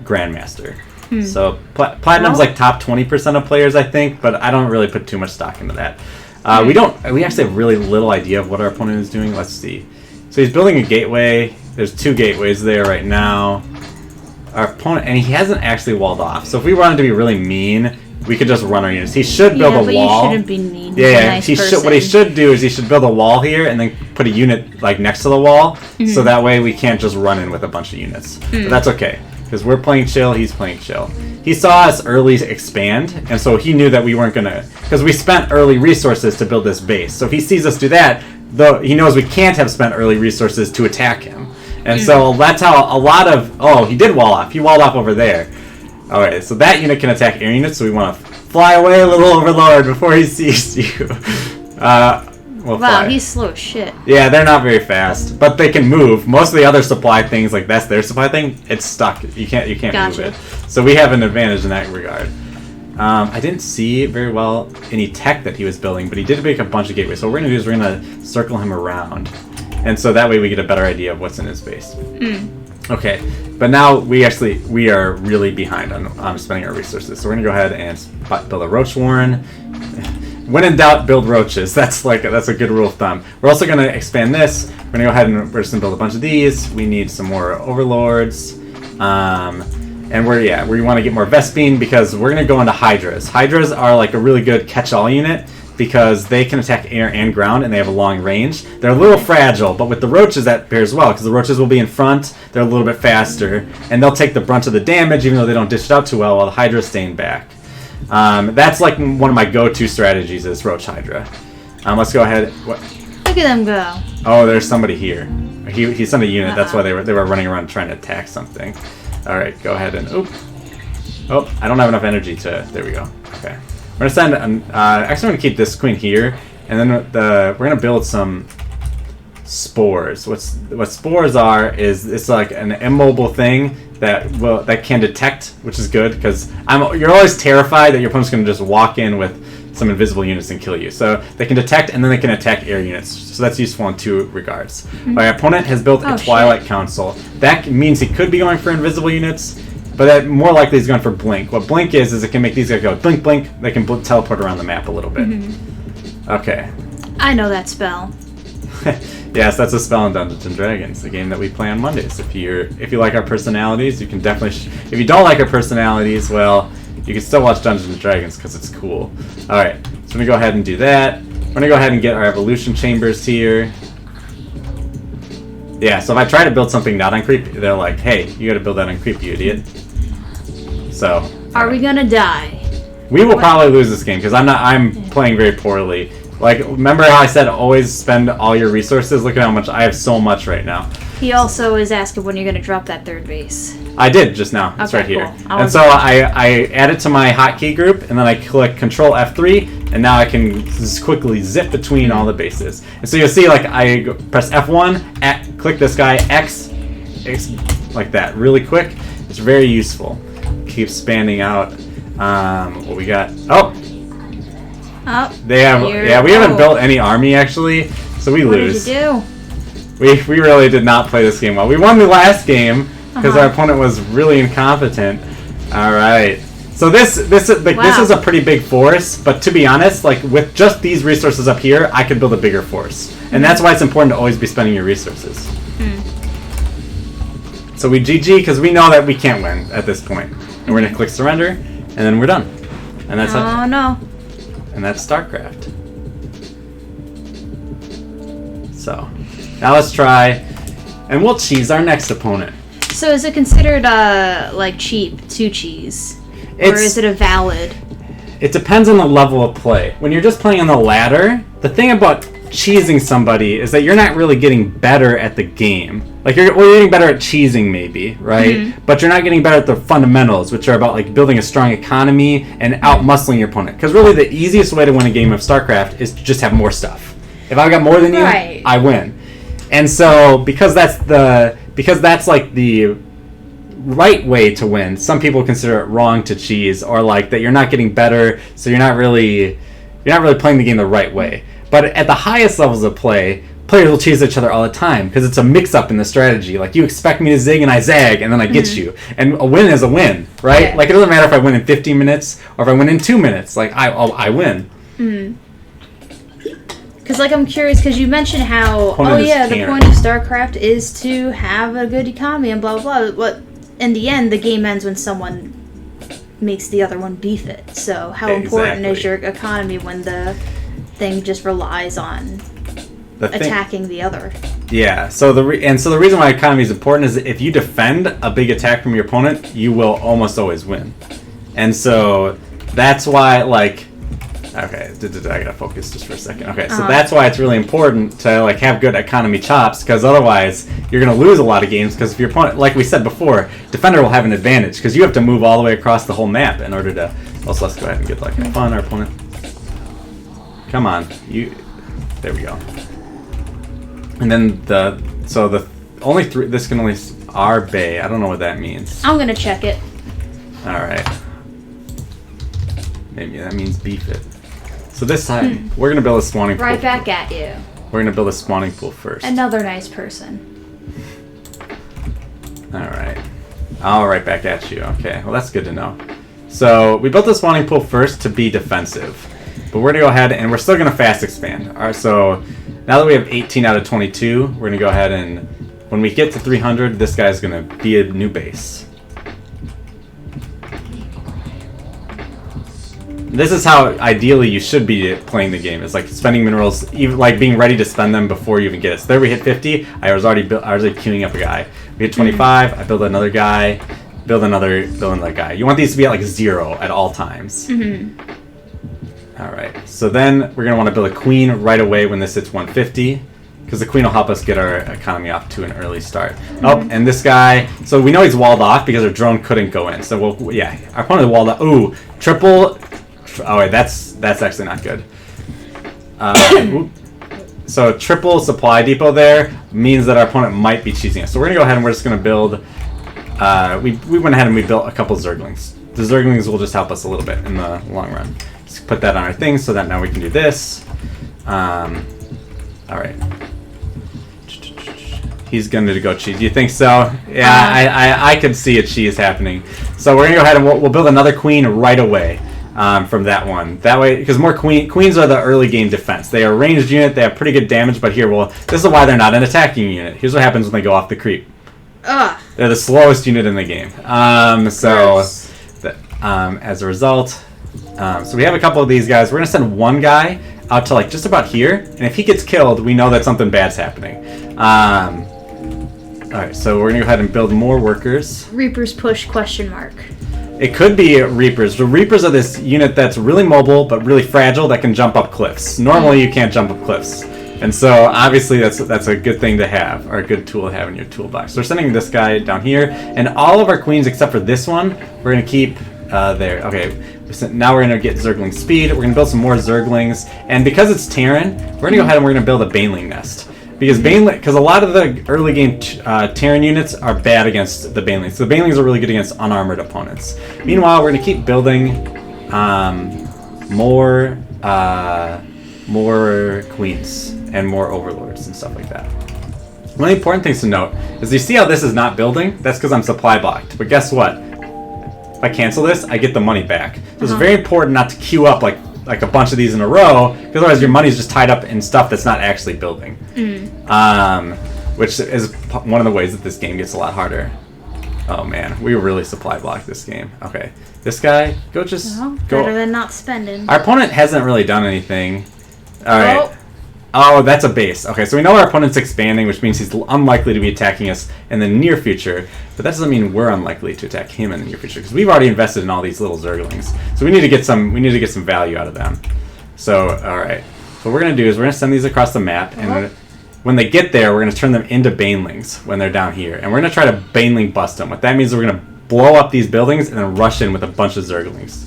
grandmaster. So platinum's like top 20% of players, I think, but I don't really put too much stock into that. We actually have really little idea of what our opponent is doing. Let's see. So he's building a gateway. There's 2 gateways there right now. Our opponent, and he hasn't actually walled off. So if we wanted to be really mean, we could just run our units. He should build a wall. You shouldn't be mean. Yeah, what he should do is he should build a wall here and then put a unit like next to the wall, so that way we can't just run in with a bunch of units. But that's okay because we're playing chill. He's playing chill. He saw us early expand, and so he knew that we weren't gonna, because we spent early resources to build this base. So if he sees us do that, though, he knows we can't have spent early resources to attack him. And so that's how a lot of he did wall off. He walled off over there. All right, so that unit can attack air units, so we want to fly away, little Overlord, before he sees you. Wow, he's slow as shit. Yeah, they're not very fast, but they can move. Most of the other supply things, like that's their supply thing, it's stuck. You can't move it. So we have an advantage in that regard. I didn't see very well any tech that he was building, but he did make a bunch of gateways. So what we're going to do is we're going to circle him around. And so that way we get a better idea of what's in his base. Okay, but now we are really behind on spending our resources. So we're going to go ahead and build a roach warren. When in doubt, build roaches. That's a good rule of thumb. We're also going to expand this. We're going to go ahead and we're just going to build a bunch of these. We need some more overlords. And we want to get more Vespine because we're going to go into Hydras. Hydras are like a really good catch-all unit because they can attack air and ground and they have a long range. They're a little fragile, but with the roaches that pairs well because the roaches will be in front, they're a little bit faster, and they'll take the brunt of the damage even though they don't dish it out too well while the Hydra's staying back. That's like one of my go-to strategies is Roach Hydra. Let's go ahead. What? Look at them go. Oh, there's somebody here. He sent a unit. That's why they were running around trying to attack something. All right, go ahead and oh, I don't have enough energy to. There we go. Okay, we're gonna send. Actually, I'm gonna keep this queen here, and then we're gonna build some spores. What spores are is it's like an immobile thing that can detect, which is good because you're always terrified that your opponent's gonna just walk in with some invisible units and kill you. So they can detect and then they can attack air units. So that's useful in two regards. My opponent has built a Twilight Council. That means he could be going for invisible units, but that more likely he's going for Blink. What Blink is it can make these guys go blink, blink. They can teleport around the map a little bit. Okay. I know that spell. Yes, that's a spell in Dungeons and Dragons, the game that we play on Mondays. If you like our personalities, you can definitely. If you don't like our personalities, well, you can still watch Dungeons and Dragons because it's cool. All right, so I'm gonna go ahead and do that. We're gonna go ahead and get our evolution chambers here. Yeah, so if I try to build something not on creep, they're like, "Hey, you got to build that on creep, you idiot." So. Are we gonna die? We will probably lose this game because I'm playing very poorly. Like, remember how I said always spend all your resources? Look at how much I have. So much right now. He also is asking when you're gonna drop that third base. I did just now. It's right here. Cool. And so I add it to my hotkey group, and then I click Control F3, and now I can just quickly zip between all the bases. And so you'll see, like, I press F1, click this guy, X, like that, really quick. It's very useful. Keep spanning out. What we got? Oh, they have. Yeah, we haven't built any army actually, so we lose. What did you do? We really did not play this game well. We won the last game because our opponent was really incompetent. All right. So this is a pretty big force, but to be honest, like with just these resources up here, I could build a bigger force, and that's why it's important to always be spending your resources. So we GG because we know that we can't win at this point, and we're gonna click surrender, and then we're done. And that's no. And that's StarCraft. So now let's try, and we'll cheese our next opponent. So is it considered like cheap to cheese? Or is it a valid? It depends on the level of play. When you're just playing on the ladder, the thing about cheesing somebody is that you're not really getting better at the game. Like you're getting better at cheesing maybe, right? But you're not getting better at the fundamentals, which are about like building a strong economy and out-muscling your opponent. Because really the easiest way to win a game of StarCraft is to just have more stuff. If I've got more than you, I win. And so because that's like the right way to win, some people consider it wrong to cheese, or like that you're not getting better, so you're not really playing the game the right way. But at the highest levels of play, players will cheese each other all the time because it's a mix-up in the strategy. Like you expect me to zig and I zag, and then I get you. And a win is a win, right? Yeah. Like it doesn't matter if I win in 15 minutes or if I win in 2 minutes. Like I win. Because like I'm curious because you mentioned how the point of StarCraft is to have a good economy and blah blah blah. But in the end, the game ends when someone makes the other one beef it. So how important is your economy when the thing just relies on attacking the other? Yeah. So the reason why economy is important is if you defend a big attack from your opponent, you will almost always win. And so that's why like. Okay, I gotta focus just for a second. Okay, so that's why it's really important to like have good economy chops, because otherwise you're gonna lose a lot of games. Because if your opponent, like we said before, defender will have an advantage because you have to move all the way across the whole map in order to. Also, let's go ahead and get like fun our opponent. Come on, you. There we go. And then the only three. This can only R Bay. I don't know what that means. I'm gonna check it. All right. Maybe that means beef it. So this time, we're going to build a spawning pool. Right back at you. We're going to build a spawning pool first. Another nice person. Alright. All right, back at you. Okay, well that's good to know. So we built the spawning pool first to be defensive. But we're going to go ahead and we're still going to fast expand. Alright, so now that we have 18 out of 22, we're going to go ahead and when we get to 300, this guy's going to be a new base. This is how ideally you should be playing the game. It's like spending minerals, even like being ready to spend them before you even get it. So there we hit 50. I was already queuing up a guy. We hit 25. I build another guy. Build another guy. You want these to be at like 0 at all times. All right. So then we're gonna want to build a queen right away when this hits 150, because the queen will help us get our economy off to an early start. Oh, and this guy. So we know he's walled off because our drone couldn't go in. So our opponent walled off. Ooh, triple. Oh wait, that's actually not good. So triple supply depot there means that our opponent might be cheesing us. So we're gonna go ahead and we're just gonna build. We went ahead and we built a couple zerglings. The zerglings will just help us a little bit in the long run. Just put that on our thing so that now we can do this. All right. He's gonna go cheese. You think so? Yeah, I could see a cheese happening. So we're gonna go ahead and we'll build another queen right away. From that one. That way, because more queens are the early game defense. They are a ranged unit, they have pretty good damage, but here, this is why they're not an attacking unit. Here's what happens when they go off the creep. They're the slowest unit in the game. As a result, so we have a couple of these guys. We're going to send one guy out to like just about here, and if he gets killed, we know that something bad's happening. Alright, so we're going to go ahead and build more workers. Reaper's push ? It could be Reapers. The Reapers are this unit that's really mobile but really fragile that can jump up cliffs. Normally you can't jump up cliffs. And so obviously that's a good thing to have, or a good tool to have in your toolbox. So we're sending this guy down here, and all of our queens except for this one, we're going to keep there. Okay, now we're going to get Zergling speed. We're going to build some more Zerglings. And because it's Terran, we're going to go ahead and we're going to build a Baneling nest. Because a lot of the early game Terran units are bad against the Banelings. So the Banelings are really good against unarmored opponents. Meanwhile, we're going to keep building more queens and more overlords and stuff like that. One of the important things to note is you see how this is not building? That's because I'm supply blocked. But guess what? If I cancel this, I get the money back. So it's very important not to queue up like a bunch of these in a row, because otherwise your money's just tied up in stuff that's not actually building. Which is one of the ways that this game gets a lot harder. Oh man, we really supply blocked this game. Okay, this guy, go. Better than not spending. Our opponent hasn't really done anything. All right. Oh, that's a base. Okay, so we know our opponent's expanding, which means he's unlikely to be attacking us in the near future. But that doesn't mean we're unlikely to attack him in the near future, because we've already invested in all these little Zerglings. So we need to get some. We need to get some value out of them. So, all right. So what we're gonna do is we're gonna send these across the map, and when they get there, we're gonna turn them into Banelings when they're down here, and we're gonna try to Baneling bust them. What that means is we're gonna blow up these buildings and then rush in with a bunch of Zerglings.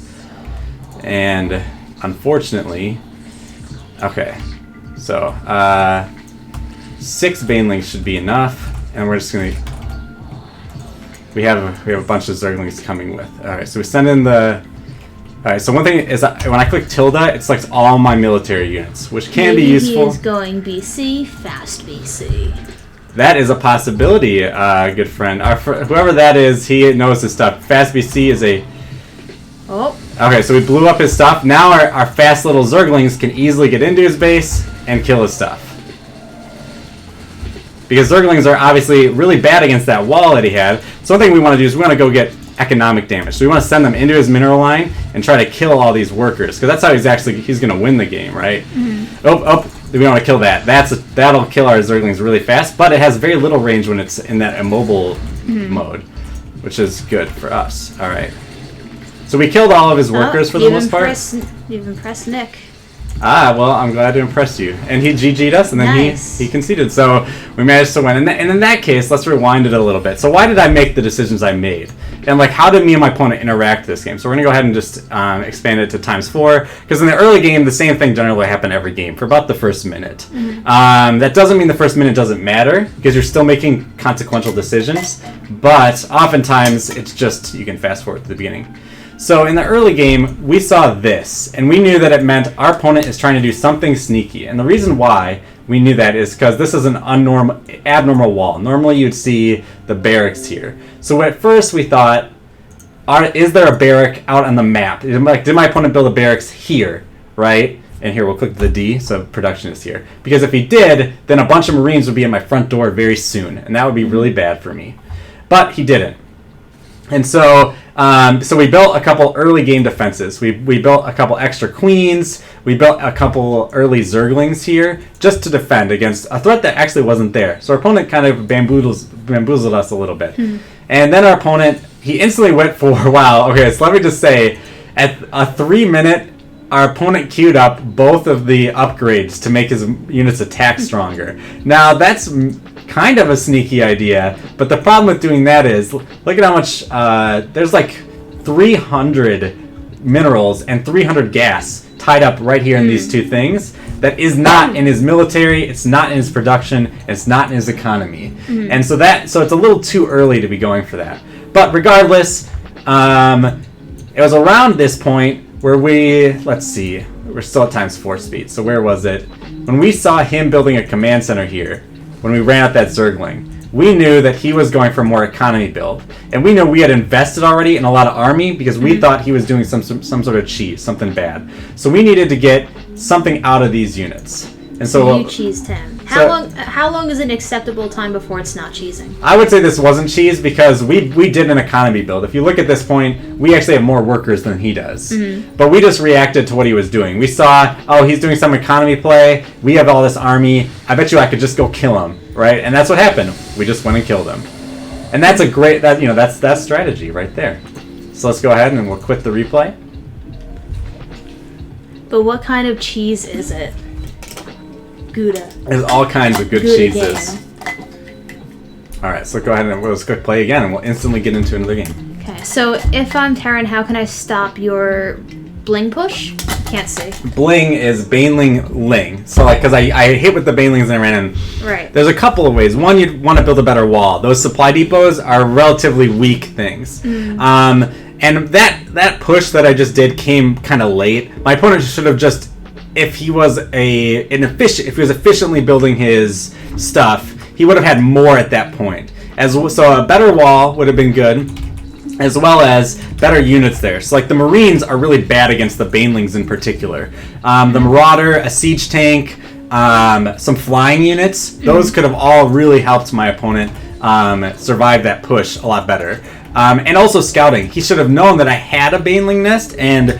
And unfortunately, okay. So, 6 Banelings should be enough, and we're just gonna. We have a bunch of Zerglings coming with. All right, so we send in the. All right, so one thing is that when I click tilde, it selects all my military units, which can be useful. He is going BC, fast BC. That is a possibility, good friend. Whoever that is, he knows his stuff. Fast BC is a. Oh. Okay, so we blew up his stuff. Now our fast little Zerglings can easily get into his base and kill his stuff. Because Zerglings are obviously really bad against that wall that he had. So one thing we want to do is we want to go get economic damage. So we want to send them into his mineral line and try to kill all these workers. Because that's how he's going to win the game, right? We want to kill that. That'll kill our Zerglings really fast. But it has very little range when it's in that immobile mode. Which is good for us. Alright. So we killed all of his workers for the most part. You've impressed Nick. Well, I'm glad to impress you. And he GG'd us, and then he conceded. So we managed to win. And in that case, let's rewind it a little bit. So why did I make the decisions I made? And how did me and my opponent interact this game? So we're going to go ahead and just expand it to ×4. Because in the early game, the same thing generally happened every game for about the first minute. That doesn't mean the first minute doesn't matter, because you're still making consequential decisions. But oftentimes, it's just, you can fast forward to the beginning. So in the early game, we saw this, and we knew that it meant our opponent is trying to do something sneaky. And the reason why we knew that is because this is an abnormal wall. Normally you'd see the barracks here. So at first we thought, is there a barrack out on the map? Did my opponent build a barracks here, right? And here, we'll click the D, so production is here. Because if he did, then a bunch of Marines would be at my front door very soon, and that would be really bad for me. But he didn't. And so we built a couple early game defenses. We built a couple extra queens. We built a couple early zerglings here just to defend against a threat that actually wasn't there. So our opponent kind of bamboozled us a little bit. And then our opponent, he instantly went for, wow, okay, so let me just say, at a 3-minute, our opponent queued up both of the upgrades to make his units attack stronger. Now, that's kind of a sneaky idea, but the problem with doing that is, look at how much, there's like 300 minerals and 300 gas tied up right here in these two things that is not in his military, it's not in his production, it's not in his economy. And so it's a little too early to be going for that. But regardless, it was around this point where let's see, we're still at ×4 speed, so where was it? When we saw him building a command center here, when we ran out that Zergling, we knew that he was going for a more economy build. And we knew we had invested already in a lot of army because we thought he was doing some sort of cheese, something bad. So we needed to get something out of these units. And so you cheesed him. How long is an acceptable time before it's not cheesing? I would say this wasn't cheese because we did an economy build. If you look at this point, we actually have more workers than he does. But we just reacted to what he was doing. We saw, oh, he's doing some economy play. We have all this army. I bet you I could just go kill him, right? And that's what happened. We just went and killed him. And that's a great, that's strategy right there. So let's go ahead and we'll quit the replay. But what kind of cheese is it? Gouda. There's all kinds of good cheeses. Alright, so go ahead and let's click play again and we'll instantly get into another game. Okay, so if I'm Terran, how can I stop your bling push? Can't see. Bling is Baneling Ling. So because I hit with the Banelings and I ran in. Right. There's a couple of ways. One, you'd want to build a better wall. Those supply depots are relatively weak things. And that push that I just did came kind of late. My opponent should have just, if he was efficiently building his stuff, he would have had more at that point. So a better wall would have been good, as well as better units there. So like the Marines are really bad against the Banelings in particular. The Marauder, a siege tank, some flying units, those could have all really helped my opponent survive that push a lot better. And also scouting. He should have known that I had a Baneling nest and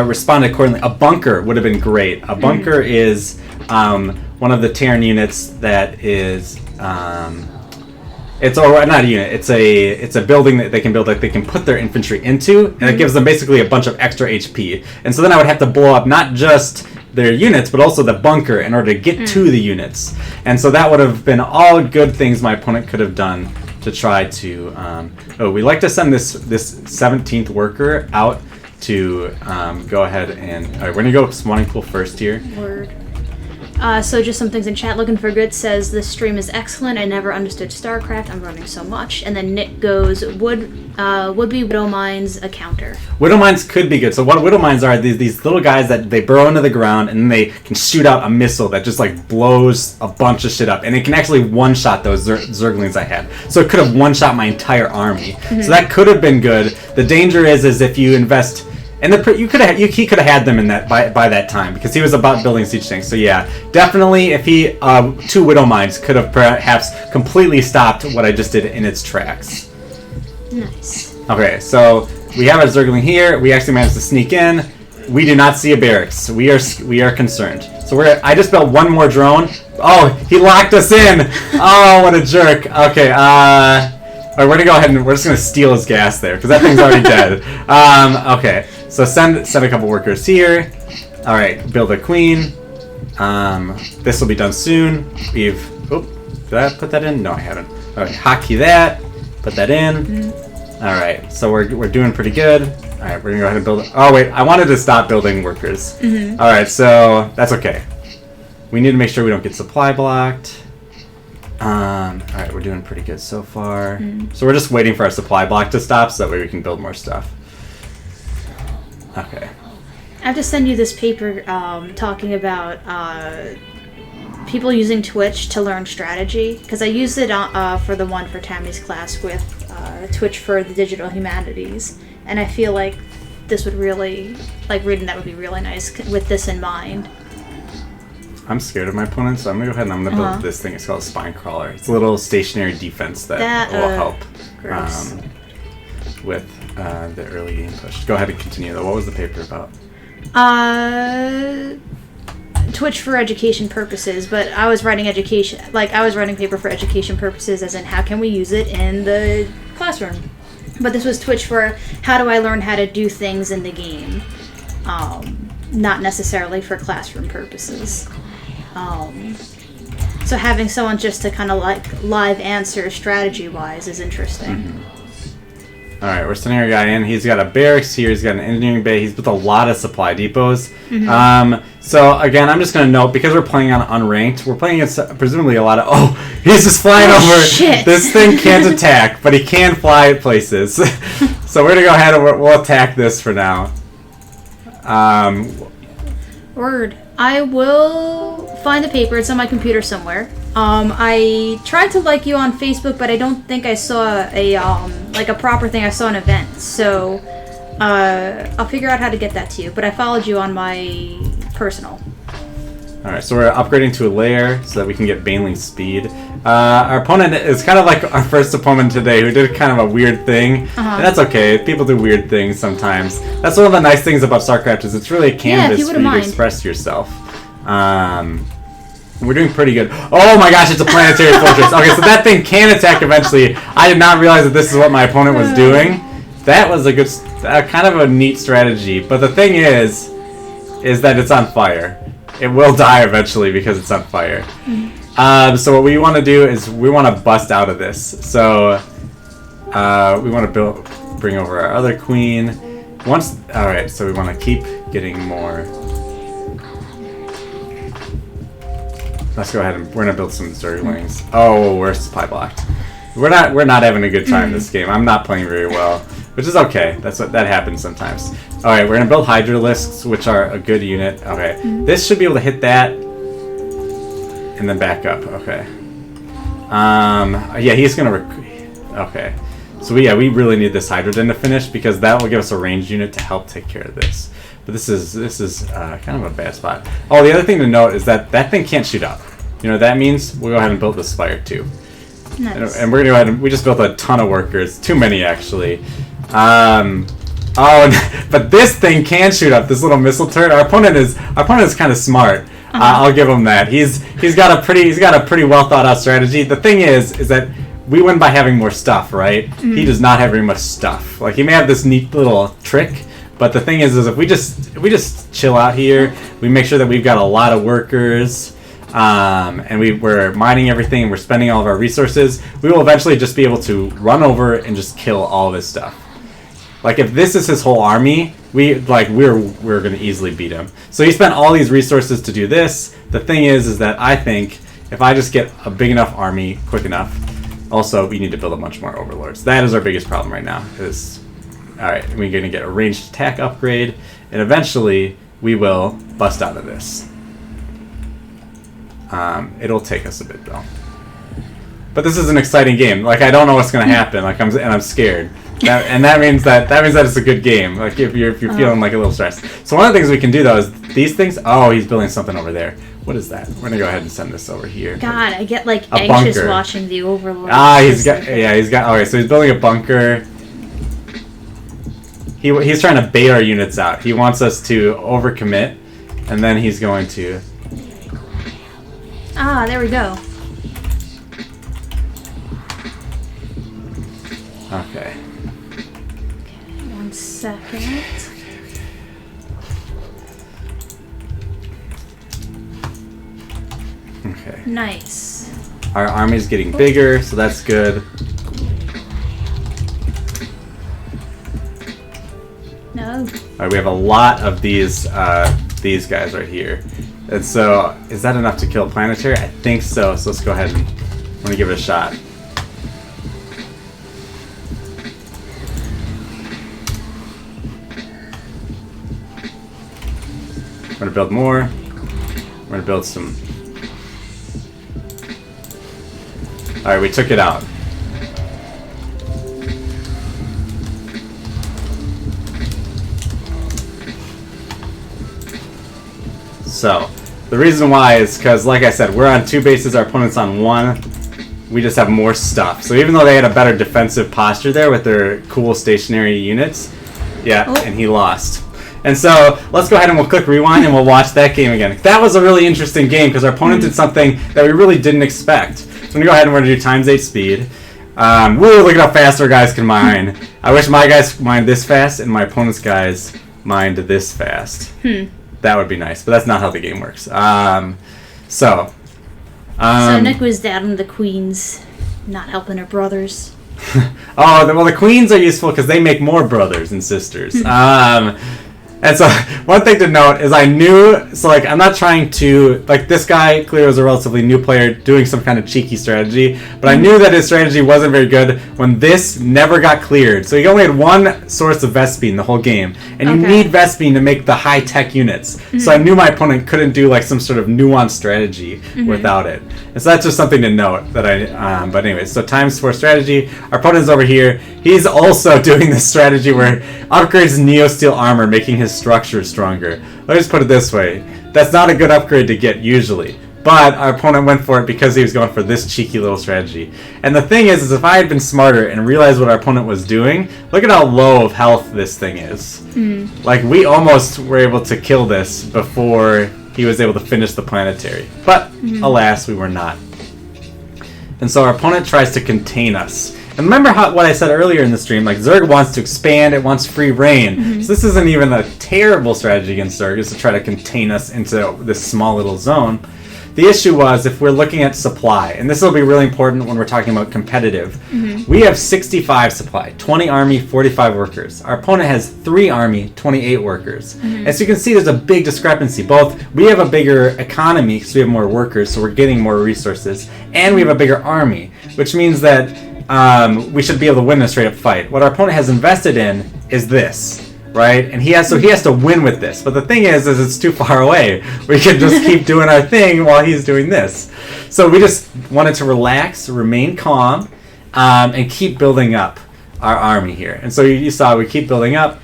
responded accordingly. A bunker would have been great. A bunker is one of the Terran units that is it's not a unit. It's a building that they can build, like they can put their infantry into, and it gives them basically a bunch of extra HP. And so then I would have to blow up not just their units, but also the bunker in order to get to the units. And so that would have been all good things my opponent could have done to try to. We like to send this 17th worker out to go ahead and. All right, we're gonna go spawning pool first here. Word. So just some things in chat. Looking for Good says this stream is excellent. I never understood StarCraft. I'm running so much. And then Nick goes, would be Widow Mines a counter? Widow Mines could be good. So what Widow Mines are, these little guys that they burrow into the ground and then they can shoot out a missile that just like blows a bunch of shit up, and it can actually one-shot those Zerglings I had. So it could have one-shot my entire army. So that could have been good. The danger is if you invest. And he could have had them in that by that time because he was about building siege tanks. So yeah, definitely if he 2 Widow Mines could have perhaps completely stopped what I just did in its tracks. Nice. Okay, so we have a Zergling here. We actually managed to sneak in. We do not see a barracks. We are concerned. So I just built one more drone. Oh, he locked us in. Oh, what a jerk. Okay. All right, we're gonna go ahead and we're just gonna steal his gas there because that thing's already dead. Okay. So send a couple workers here. All right, build a queen. This will be done soon. Did I put that in? No, I haven't. All right, hotkey that. Put that in. All right, so we're doing pretty good. All right, we're gonna go ahead and build. Oh wait, I wanted to stop building workers. All right, so that's okay. We need to make sure we don't get supply blocked. All right, we're doing pretty good so far. So we're just waiting for our supply block to stop so that way we can build more stuff. Okay. I have to send you this paper talking about people using Twitch to learn strategy, because I used it for the one for Tammy's class with Twitch for the digital humanities, and I feel like this would really, like, reading that would be really nice with this in mind. I'm scared of my opponent, so I'm gonna go ahead and I'm gonna build this thing. It's called a spine crawler. It's a little stationary defense that will help with the early game push. Go ahead and continue though. What was the paper about? Twitch for education purposes, but I was writing paper for education purposes, as in how can we use it in the classroom. But this was Twitch for how do I learn how to do things in the game, not necessarily for classroom purposes. So having someone just to kind of like live answer strategy-wise is interesting. Mm-hmm. All right, we're sending our guy in. He's got a barracks here. He's got an engineering bay. He's built a lot of supply depots. Mm-hmm. So again, I'm just going to note, because we're playing on unranked, we're playing against presumably a lot of... Oh, he's just flying over. Shit. This thing can't attack, but he can fly at places. So we're going to go ahead and we'll attack this for now. Word. I will find the paper. It's on my computer somewhere. I tried to like you on Facebook, but I don't think I saw a proper thing. I saw an event, so I'll figure out how to get that to you. But I followed you on my personal. All right, so we're upgrading to a layer so that we can get Baneling speed. Our opponent is kind of like our first opponent today, who did kind of a weird thing. And that's okay. People do weird things sometimes. That's one of the nice things about Starcraft, is it's really a canvas for you to express yourself. We're doing pretty good. Oh my gosh, it's a planetary fortress. Okay, so that thing can attack eventually. I did not realize that this is what my opponent was doing. That was a good, kind of a neat strategy. But the thing is that it's on fire. It will die eventually because it's on fire. So what we want to do is we want to bust out of this. So we want to bring over our other queen. Alright, so we want to keep getting more. Let's go ahead and we're gonna build some Zerglings. Oh, we're supply blocked. We're not having a good time this game. I'm not playing very well, which is okay. That happens sometimes. All right, we're gonna build Hydralisks, which are a good unit. Okay, this should be able to hit that, and then back up. Okay. Yeah, he's gonna. Okay. So we really need this Hydrogen to finish, because that will give us a ranged unit to help take care of this. But this is kind of a bad spot. Oh, the other thing to note is that thing can't shoot up. You know what that means? We'll go ahead and build this Spire too. Nice. And we're gonna go ahead and we just built a ton of workers. Too many actually. But this thing can shoot up. This little missile turret. Our opponent is kind of smart. I'll give him that. He's got a pretty well thought out strategy. The thing is that we win by having more stuff, right? He does not have very much stuff. Like, he may have this neat little trick, but the thing is if we just chill out here, we make sure that we've got a lot of workers, and we're mining everything, and we're spending all of our resources, we will eventually just be able to run over and just kill all of his stuff. Like, if this is his whole army, we're gonna easily beat him. So he spent all these resources to do this. The thing is that I think if I just get a big enough army quick enough. Also, we need to build a bunch more overlords. That is our biggest problem right now. Alright, we're going to get a ranged attack upgrade, and eventually we will bust out of this. It'll take us a bit though. But this is an exciting game. Like, I don't know what's going to happen. Like, I'm scared. That means that it's a good game. Like, if you're feeling like a little stressed. So one of the things we can do though is these things. Oh, he's building something over there. What is that? We're gonna go ahead and send this over here. God, I get like anxious bunker. Watching the Overlord. He's got. Okay, so he's building a bunker. He's trying to bait our units out. He wants us to overcommit, and then he's going to. There we go. Okay. One second. Okay. Nice. Our army's getting bigger, so that's good. No. Alright, we have a lot of these guys right here. And so, is that enough to kill Planetary? I think so, so let's go ahead and I'm gonna give it a shot. We're gonna build more. We're gonna build some. All right, we took it out. So, the reason why is because, like I said, we're on 2 bases, our opponent's on 1. We just have more stuff. So even though they had a better defensive posture there with their cool stationary units, and he lost. And so, let's go ahead and we'll click rewind and we'll watch that game again. That was a really interesting game because our opponent did something that we really didn't expect. So I'm going to go ahead and we're going to do times 8 speed. Woo, look at how fast our guys can mine. I wish my guys mined this fast and my opponent's guys mined this fast. That would be nice, but that's not how the game works. So Nick was down the queens, not helping her brothers. Well, the queens are useful because they make more brothers and sisters. And so, one thing to note is I knew, so like, I'm not trying to, like, this guy clearly was a relatively new player doing some kind of cheeky strategy, but I knew that his strategy wasn't very good when this never got cleared. So he only had one source of Vespene the whole game, and you need Vespene to make the high-tech units. So I knew my opponent couldn't do, like, some sort of nuanced strategy without it. And so that's just something to note that but anyway, so times 4 strategy. Our opponent's over here. He's also doing this strategy where upgrades Neo Steel armor, making his structure stronger. Let me just put it this way. That's not a good upgrade to get usually. But our opponent went for it because he was going for this cheeky little strategy. And the thing is if I had been smarter and realized what our opponent was doing, look at how low of health this thing is. Like, we almost were able to kill this before he was able to finish the planetary. But, alas, we were not. And so our opponent tries to contain us. And remember what I said earlier in the stream, like, Zerg wants to expand, it wants free reign. So this isn't even a terrible strategy against Zerg, is to try to contain us into this small little zone. The issue was, if we're looking at supply, and this will be really important when we're talking about competitive, we have 65 supply, 20 army, 45 workers. Our opponent has 3 army, 28 workers. And so you can see there's a big discrepancy. Both, we have a bigger economy because we have more workers, so we're getting more resources, and we have a bigger army, which means that we should be able to win a straight-up fight. What our opponent has invested in is this. Right? And he has to win with this. But the thing is it's too far away. We can just keep doing our thing while he's doing this. So we just wanted to relax, remain calm, and keep building up our army here. And so you saw we keep building up.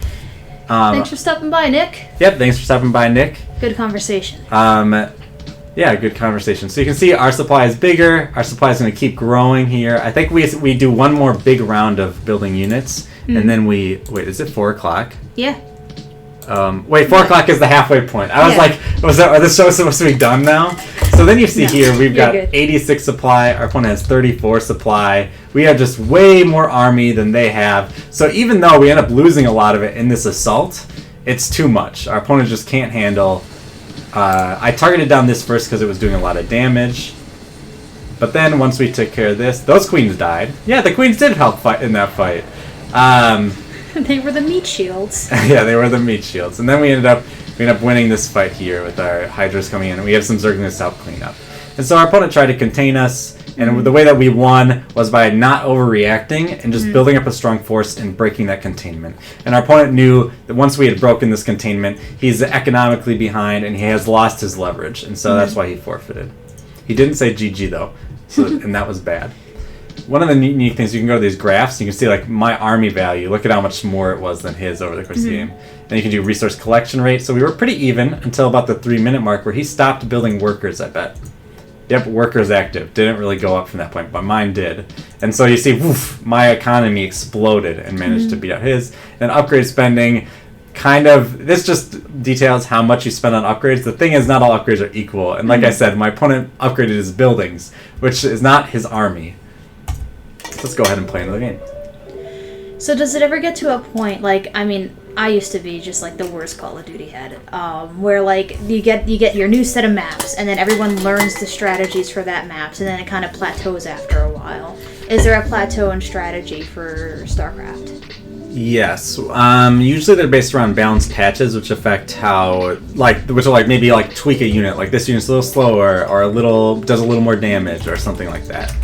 Thanks for stopping by, Nick. Yep, thanks for stopping by, Nick. Good conversation. Yeah, good conversation. So you can see our supply is bigger. Our supply is going to keep growing here. I think we do one more big round of building units. And then wait, is it 4 o'clock? Yeah. 4 o'clock is the halfway point. I was like, are the shows supposed to be done now? So then you see here, we've got 86 supply. Our opponent has 34 supply. We have just way more army than they have. So even though we end up losing a lot of it in this assault, it's too much. Our opponent just can't handle. I targeted down this first because it was doing a lot of damage. But then once we took care of this, those queens died. Yeah, the queens did help fight in that fight. They were the meat shields. Yeah, they were the meat shields. And then we ended up winning this fight here with our Hydras coming in. And we have some Zerglings to help clean up. And so our opponent tried to contain us. And the way that we won was by not overreacting and just building up a strong force and breaking that containment. And our opponent knew that once we had broken this containment, he's economically behind and he has lost his leverage. And so that's why he forfeited. He didn't say GG though, and that was bad. One of the neat things, you can go to these graphs, you can see like my army value. Look at how much more it was than his over the course of the game. And you can do resource collection rate. So we were pretty even until about the 3-minute mark where he stopped building workers, I bet. Yep, workers active. Didn't really go up from that point, but mine did. And so you see, woof, my economy exploded and managed to beat out his. And upgrade spending, kind of, this just details how much you spend on upgrades. The thing is, not all upgrades are equal. And like I said, my opponent upgraded his buildings, which is not his army. Let's go ahead and play another game. So does it ever get to a point, like, I mean, I used to be just like the worst Call of Duty head, where like you get your new set of maps, and then everyone learns the strategies for that maps, and then it kind of plateaus after a while. Is there a plateau in strategy for StarCraft? Yes. Usually they're based around balanced patches, which affect how, which will maybe tweak a unit. Like this unit's a little slower, or does a little more damage, or something like that.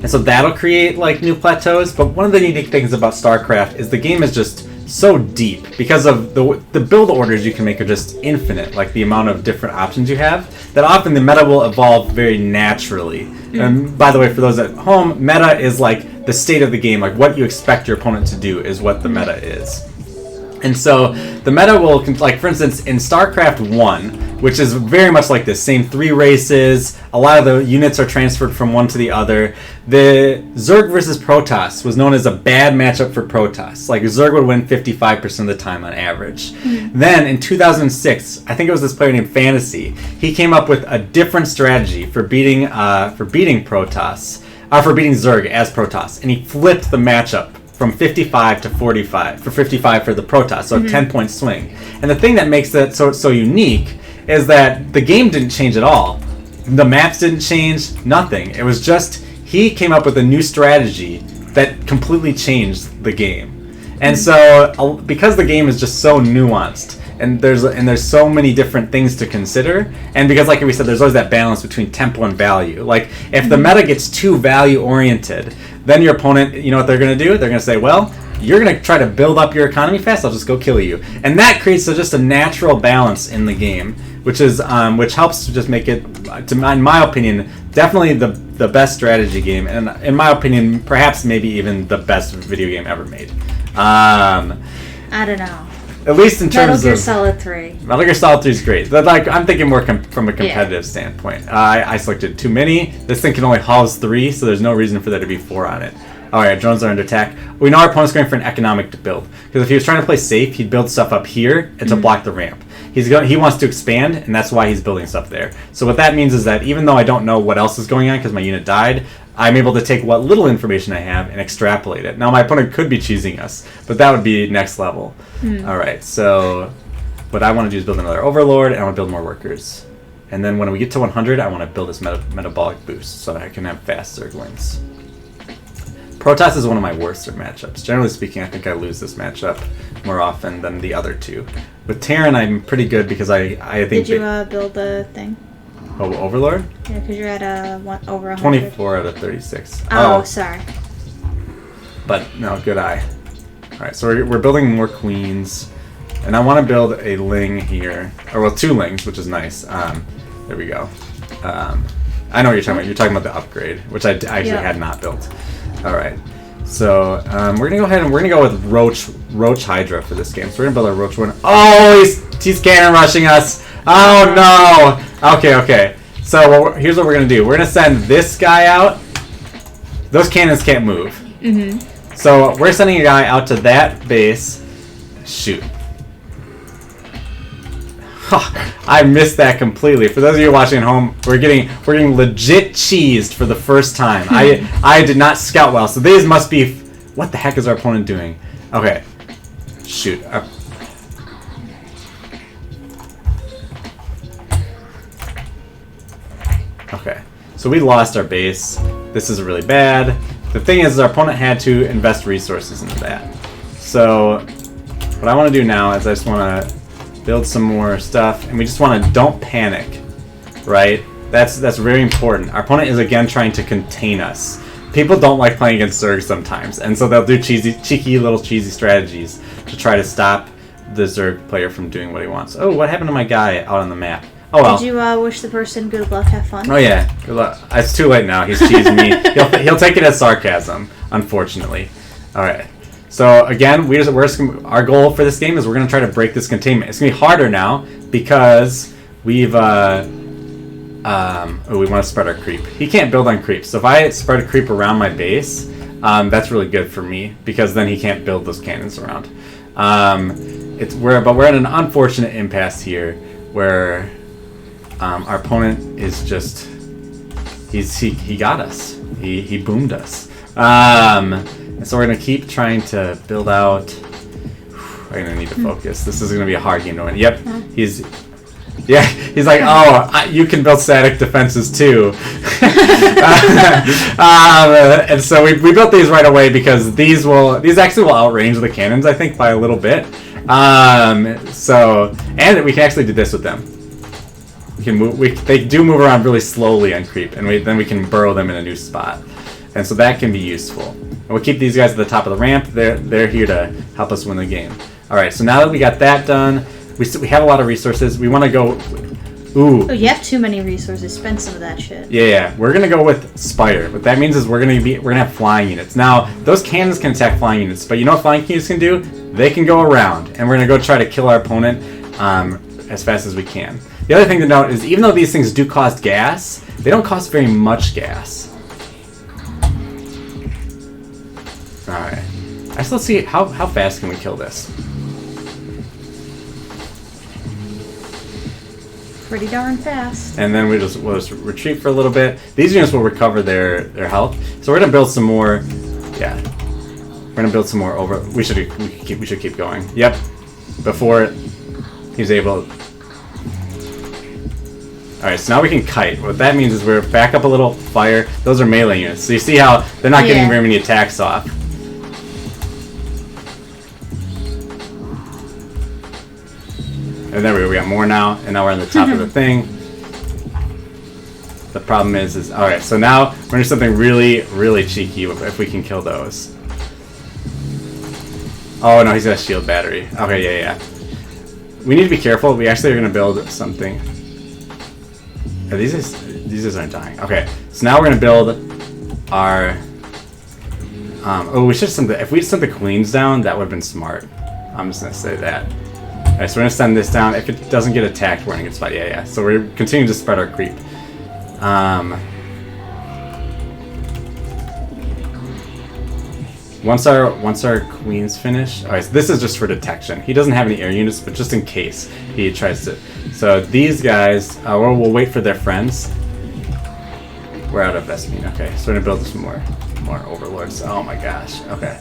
And so that'll create new plateaus. But one of the unique things about StarCraft is the game is just so deep because of the build orders you can make are just infinite, like the amount of different options you have, that often the meta will evolve very naturally. And by the way, for those at home, meta is like the state of the game, like what you expect your opponent to do is what the meta is. And so the meta will, like for instance, in Starcraft I, which is very much like this, same 3 races, a lot of the units are transferred from one to the other. The Zerg versus Protoss was known as a bad matchup for Protoss. Like Zerg would win 55% of the time on average. Then in 2006, I think it was this player named Fantasy, he came up with a different strategy for beating Protoss, for beating Zerg as Protoss, and he flipped the matchup from 55 to 45, for 55 for the Protoss, so a 10-point swing. And the thing that makes that so unique is that the game didn't change at all. The maps didn't change, nothing. It was just, he came up with a new strategy that completely changed the game. And so, because the game is just so nuanced, and there's so many different things to consider, and because like we said, there's always that balance between tempo and value. Like, if the meta gets too value-oriented, then your opponent, you know what they're going to do? They're going to say, well, you're going to try to build up your economy fast, I'll just go kill you. And that creates just a natural balance in the game, which is which helps to just make it, in my opinion, definitely the best strategy game, and in my opinion, perhaps maybe even the best video game ever made. I don't know. At least in terms of Metal Gear Solid 3. Metal Gear Solid 3 is great. But like, I'm thinking more from a competitive standpoint. I selected too many. This thing can only house 3, so there's no reason for there to be 4 on it. Alright, drones are under attack. We know our opponent's going for an economic build. Because if he was trying to play safe, he'd build stuff up here and to block the ramp. He wants to expand, and that's why he's building stuff there. So what that means is that even though I don't know what else is going on because my unit died, I'm able to take what little information I have and extrapolate it. Now my opponent could be cheesing us, but that would be next level. Alright, so what I want to do is build another Overlord, and I want to build more workers. And then when we get to 100, I want to build this metabolic boost so that I can have fast Zerglings. Protoss is one of my worst matchups. Generally speaking, I think I lose this matchup more often than the other two. With Terran, I'm pretty good because I think... Did you build the thing? Oh, Overlord? Yeah, because you're at over 100. 24 out of 36. Oh, sorry. But, no, good eye. Alright, so we're building more queens. And I want to build a Ling here. Or, well, 2 Lings, which is nice. There we go. I know what you're talking about. You're talking about the upgrade, which I actually had not built. Alright. So, we're going to go ahead and we're going to go with Roach Hydra for this game. So we're going to build a Roach one. Oh, he's cannon rushing us! Oh, no! Okay. So, here's what we're going to do. We're going to send this guy out. Those cannons can't move. So, we're sending a guy out to that base. Shoot. I missed that completely. For those of you watching at home, we're getting legit cheesed for the first time. I did not scout well, so these must be... What the heck is our opponent doing? Okay. Shoot. Okay. So we lost our base. This is really bad. The thing is, our opponent had to invest resources into that. So what I want to do now is I just want to build some more stuff, and we just want to don't panic, right? That's very important. Our opponent is again trying to contain us. People don't like playing against Zerg sometimes, and so they'll do cheeky little cheesy strategies to try to stop the Zerg player from doing what he wants. Oh, what happened to my guy out on the map? Oh well. Did you wish the person good luck, have fun? Oh yeah, good luck. It's too late now. He's cheesing me. He'll take it as sarcasm, unfortunately. All right. So again, our goal for this game is we're going to try to break this containment. It's going to be harder now because we've we want to spread our creep. He can't build on creep. So if I spread a creep around my base, that's really good for me because then he can't build those cannons around. But we're at an unfortunate impasse here where our opponent is just he got us. He boomed us. And so we're going to keep trying to build out... I'm going to need to focus. This is going to be a hard game to win. Yep. He's like, oh, you can build static defenses too. And so we built these right away because these actually will outrange the cannons, I think, by a little bit. And we can actually do this with them. We can move. They do move around really slowly on creep, and then we can burrow them in a new spot. and so that can be useful. And we'll keep these guys at the top of the ramp. They're here to help us win the game. All right, so now that we got that done, we have a lot of resources. We want to go. Ooh. Oh, you have too many resources. Spend some of that shit. Yeah, we're gonna go with Spire. What that means is we're gonna have flying units. Now, those cannons can attack flying units, but you know what flying units can do? They can go around, and we're gonna go try to kill our opponent as fast as we can. The other thing to note is even though these things do cost gas, they don't cost very much gas. All right, I still see how fast can we kill this. Pretty darn fast. And then we'll just retreat for a little bit. These units will recover their health. So we're gonna build some more. Yeah, we're gonna build some more over. We should keep going. Yep. Before he's able. All right. So now we can kite. What that means is we're back up a little fire. Those are melee units. So you see how they're not getting very many attacks off. And there we got more now, and now we're on the top of the thing. The problem is all right. So now we're gonna do something really, really cheeky if we can kill those. Oh no, he's got a shield battery. Okay, yeah. We need to be careful. We actually are gonna build something. Oh, these guys aren't dying. Okay, so now we're gonna build our. Oh, we should send the. If we sent the queens down, that would have been smart. I'm just gonna say that. Alright, so we're gonna send this down. If it doesn't get attacked, we're gonna get spot. Yeah. So we're continuing to spread our creep. Once our queen's finish. Alright, so this is just for detection. He doesn't have any air units, but just in case he tries to. So these guys, we'll wait for their friends. We're out of Vespine. Okay, so we're gonna build some more overlords. Oh my gosh. Okay.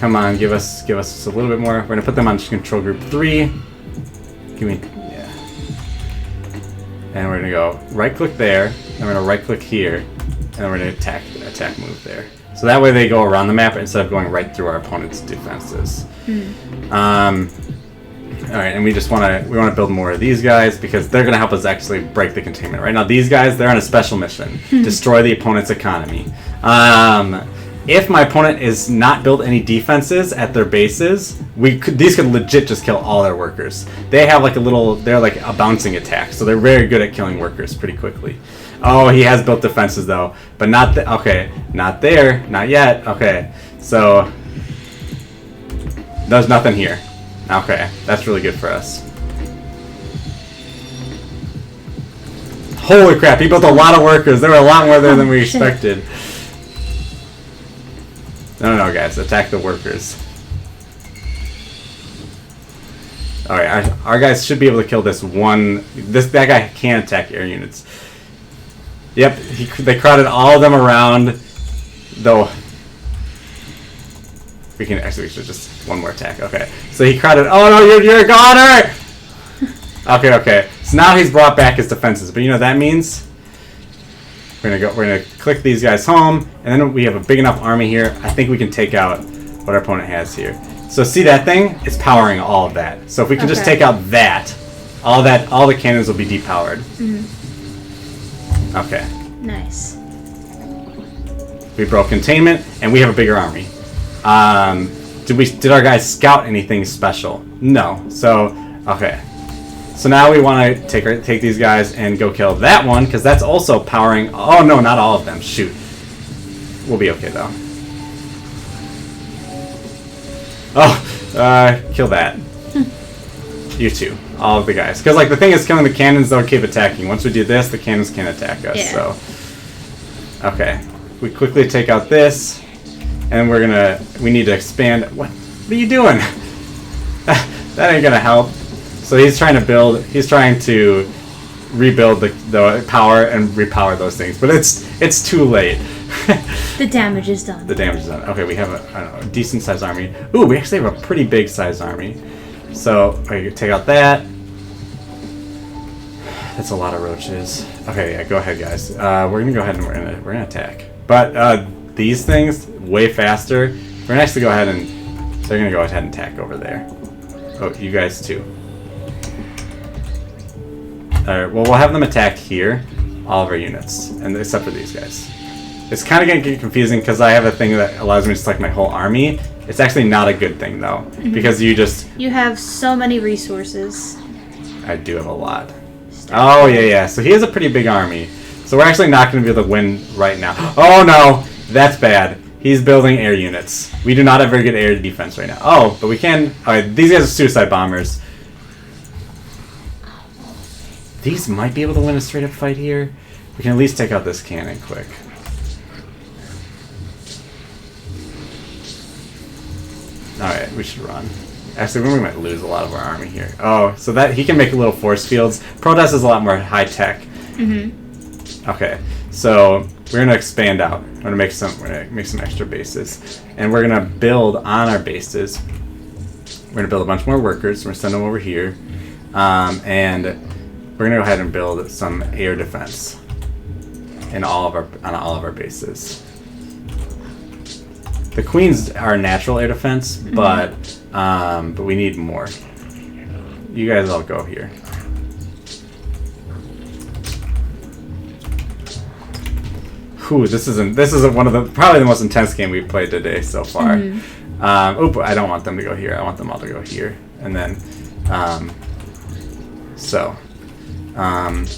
Come on, give us just a little bit more. We're gonna put them on control group 3. Yeah. And we're gonna go right click there, and we're gonna right click here, and then we're gonna attack move there. So that way they go around the map instead of going right through our opponent's defenses. All right, and we want to build more of these guys because they're gonna help us actually break the containment. Right now, these guys, they're on a special mission: destroy the opponent's economy. If my opponent is not built any defenses at their bases, these could legit just kill all their workers. They have they're like a bouncing attack, so they're very good at killing workers pretty quickly. Oh, he has built defenses though, but not okay, not there, not yet. Okay, so there's nothing here. Okay, that's really good for us. Holy crap, he built a lot of workers. There were a lot more there than we expected. No, guys, attack the workers. Alright, our guys should be able to kill this one. That guy can't attack air units. Yep, they crowded all of them around, though. We should just one more attack. Okay, so he crowded. Oh no, you're a goner! Okay. So now he's brought back his defenses, but you know what that means? We're gonna click these guys home, and then we have a big enough army here. I think we can take out what our opponent has here. So see that thing? It's powering all of that. So if we can just take out that, all the cannons will be depowered. Okay. Nice. We broke containment, and we have a bigger army. Did our guys scout anything special? No. So okay. So now we want to take these guys and go kill that one because that's also powering. Oh no, not all of them. Shoot. We'll be okay though. Oh, kill that. You two, all of the guys. Because the thing is, killing the cannons, they'll keep attacking. Once we do this, the cannons can't attack us. Yeah. So, okay, we quickly take out this, and we need to expand. What are you doing? That ain't gonna help. So he's trying to rebuild the power and repower those things, but it's too late. The damage is done. Okay, we have a decent sized army. Ooh, we actually have a pretty big sized army. So I can take out that. That's a lot of roaches. Okay, yeah, go ahead, guys. We're gonna go ahead and we're gonna attack. But these things way faster. We're gonna actually go ahead and they're gonna go ahead and attack over there. Oh, you guys too. Alright, well, we'll have them attack here, all of our units, and except for these guys. It's kind of going to get confusing because I have a thing that allows me to select my whole army. It's actually not a good thing, though, because you have so many resources. I do have a lot. Oh, yeah. So he has a pretty big army. So we're actually not going to be able to win right now. Oh, no. That's bad. He's building air units. We do not have very good air defense right now. Oh, but we can... Alright, these guys are suicide bombers. These might be able to win a straight-up fight here. We can at least take out this cannon quick. Alright, we should run. Actually, we might lose a lot of our army here. Oh, so that he can make little force fields. Protoss is a lot more high-tech. Okay, so we're gonna expand out. We're gonna make some extra bases, and we're gonna build on our bases. We're gonna build a bunch more workers. We're gonna send them over here, and we're gonna go ahead and build some air defense on all of our bases. The queens are natural air defense, but we need more. You guys all go here. Whew, this isn't one of the probably the most intense game we've played today so far. I don't want them to go here. I want them all to go here, and then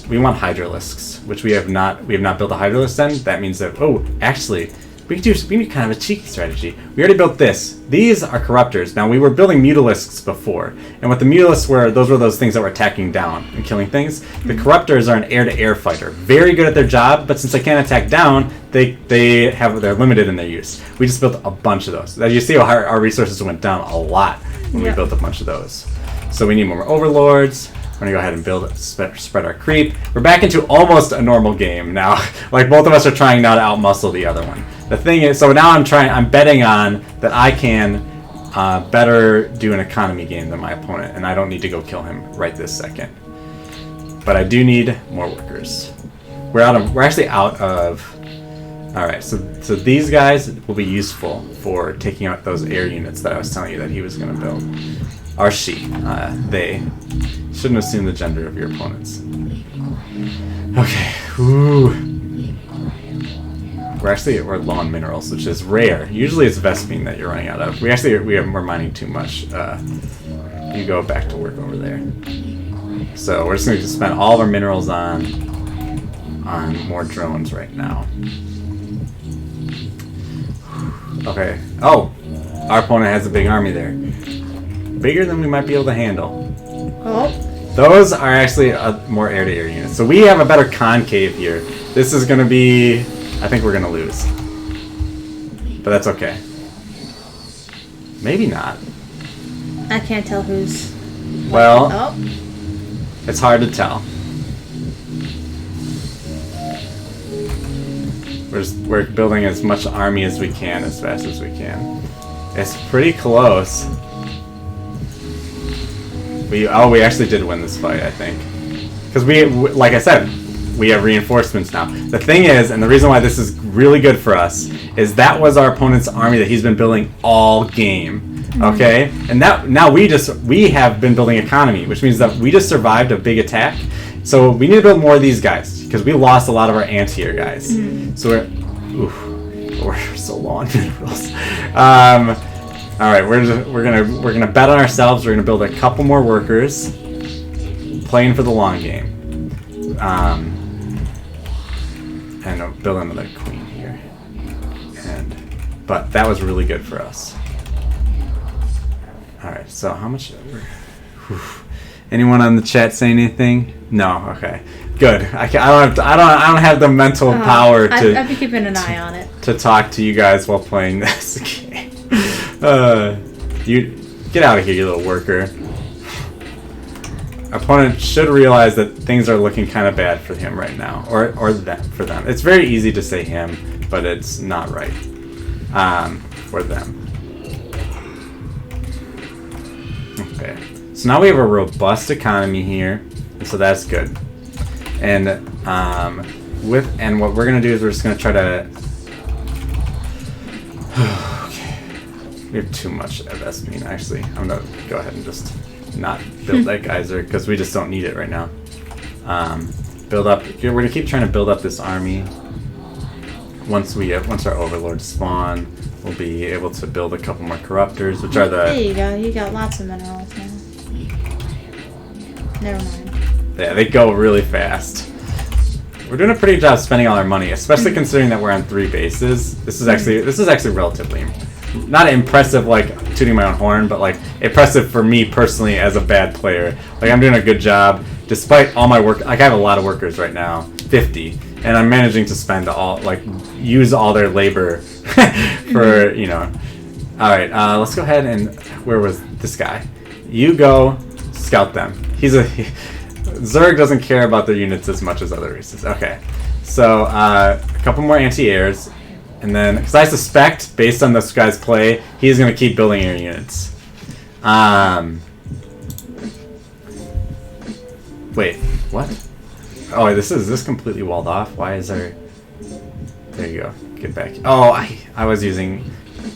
we want hydralisks, which we have not built a hydralisk then. That means that actually we need kind of a cheeky strategy. We already built this. These are corruptors. Now we were building mutalisks before, and what the mutalisks were, those were those things that were attacking down and killing things. The corruptors are an air-to-air fighter, very good at their job, but since they can't attack down, they're limited in their use. We just built a bunch of those. As you see, our resources went down a lot when we built a bunch of those. So we need more overlords. We're gonna go ahead and spread our creep. We're back into almost a normal game now. Like both of us are trying now to outmuscle the other one. The thing is, so now I'm betting on that I can better do an economy game than my opponent, and I don't need to go kill him right this second. But I do need more workers. We're actually out of. All right, so these guys will be useful for taking out those air units that I was telling you that he was gonna build. Or she. They. Shouldn't assume the gender of your opponents. Okay. Ooh. We're low on minerals, which is rare. Usually it's Vespine that you're running out of. We're mining too much. You go back to work over there. So we're just going to spend all of our minerals on more drones right now. Okay. Oh, our opponent has a big army there. Bigger than we might be able to handle. Oh. Those are actually more air-to-air units. So we have a better concave here. This is going to be... I think we're going to lose. But that's okay. Maybe not. I can't tell who's... Well, it's hard to tell. We're building as much army as we can as fast as we can. It's pretty close. We actually did win this fight, I think. Because like I said, we have reinforcements now. The thing is, and the reason why this is really good for us, is that was our opponent's army that he's been building all game. Okay? And now we have been building economy, which means that we just survived a big attack. So we need to build more of these guys, because we lost a lot of our anti-air guys. So we're so low on minerals. All right, we're gonna bet on ourselves. We're gonna build a couple more workers, playing for the long game, and build another queen here. But that was really good for us. All right, so how much? Anyone on the chat say anything? No. Okay. Good. I don't have the mental power to. I've been keeping an eye on it. To talk to you guys while playing this game. You get out of here, you little worker. Opponent should realize that things are looking kind of bad for him right now, or for them. It's very easy to say him, but it's not right for them. Okay, so now we have a robust economy here, and so that's good. And what we're gonna do is we're just gonna try to. We have too much of Vespine, actually. I'm going to go ahead and just not build that geyser, because we just don't need it right now. Build up. We're going to keep trying to build up this army. once our overlords spawn, we'll be able to build a couple more corruptors, which are the... There you go. You got lots of minerals now. Never mind. Yeah, they go really fast. We're doing a pretty good job spending all our money, especially considering that we're on 3 bases. This is actually relatively not impressive, like tooting my own horn, but like impressive for me personally as a bad player. Like I'm doing a good job despite all my work. Like I have a lot of workers right now, 50, and I'm managing to spend use all their labor for All right, let's go ahead and where was this guy? You go scout them. Zerg doesn't care about their units as much as other races. Okay, so a couple more anti-airs, and then because I suspect, based on this guy's play, he's going to keep building your units. Wait, what? Oh, is this completely walled off? Why is there? There you go. Get back. Oh, I was using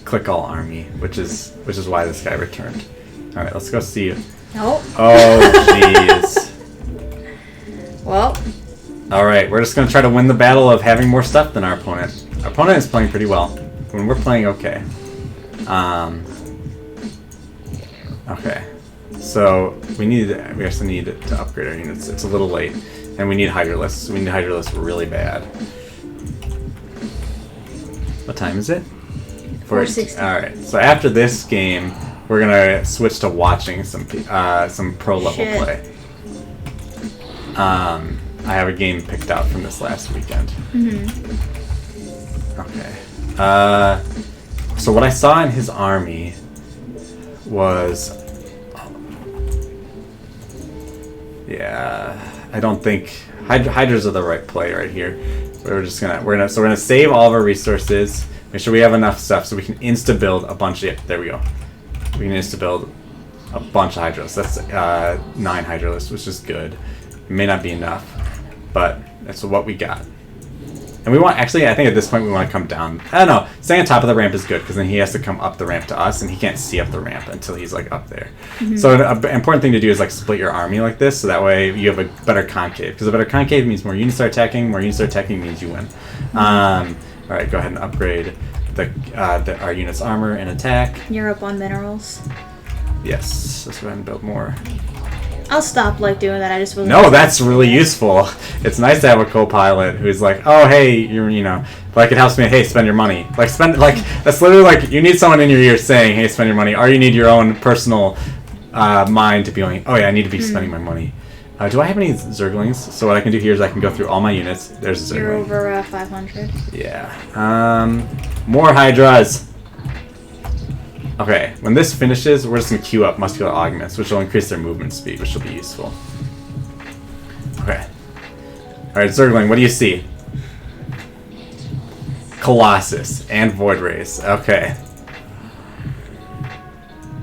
click all army, which is why this guy returned. All right, let's go see you. Nope. Oh, jeez. Well. All right, we're just gonna try to win the battle of having more stuff than our opponent. Our opponent is playing pretty well. When we're playing okay. Okay. So we actually need to upgrade our units. It's a little late, and we need Hydralisks. We need Hydralisks really bad. What time is it? 4:60. All right. So after this game, we're gonna switch to watching some pro level play. I have a game picked out from this last weekend. Okay. So what I saw in his army was, I don't think Hydras are the right play right here. We're gonna save all of our resources. Make sure we have enough stuff so we can insta build a bunch of. There we go. We can insta build a bunch of Hydras. That's 9 Hydralisks, which is good. It may not be enough, but that's what we got. And we want, actually, I think at this point we want to come down. I don't know. Staying on top of the ramp is good because then he has to come up the ramp to us, and he can't see up the ramp until he's like up there. So an important thing to do is like split your army like this, so that way you have a better concave. Because a better concave means more units are attacking. More units are attacking means you win. All right, go ahead and upgrade our unit's armor and attack. You're up on minerals. Yes, let's go ahead and build more. I'll stop doing that. I just wasn't. No, that's really useful. It's nice to have a co-pilot who's like, oh hey, it helps me. Hey, spend your money. That's literally you need someone in your ear saying, hey, spend your money, or you need your own personal mind to be going, oh yeah, I need to be spending my money. Do I have any Zerglings? So what I can do here is I can go through all my units. There's a Zergling. You're over 500. Yeah. More Hydras. Okay, when this finishes, we're just going to queue up muscular augments, which will increase their movement speed, which will be useful. Okay. Alright, Zergling, what do you see? Colossus and Void Rays. Okay.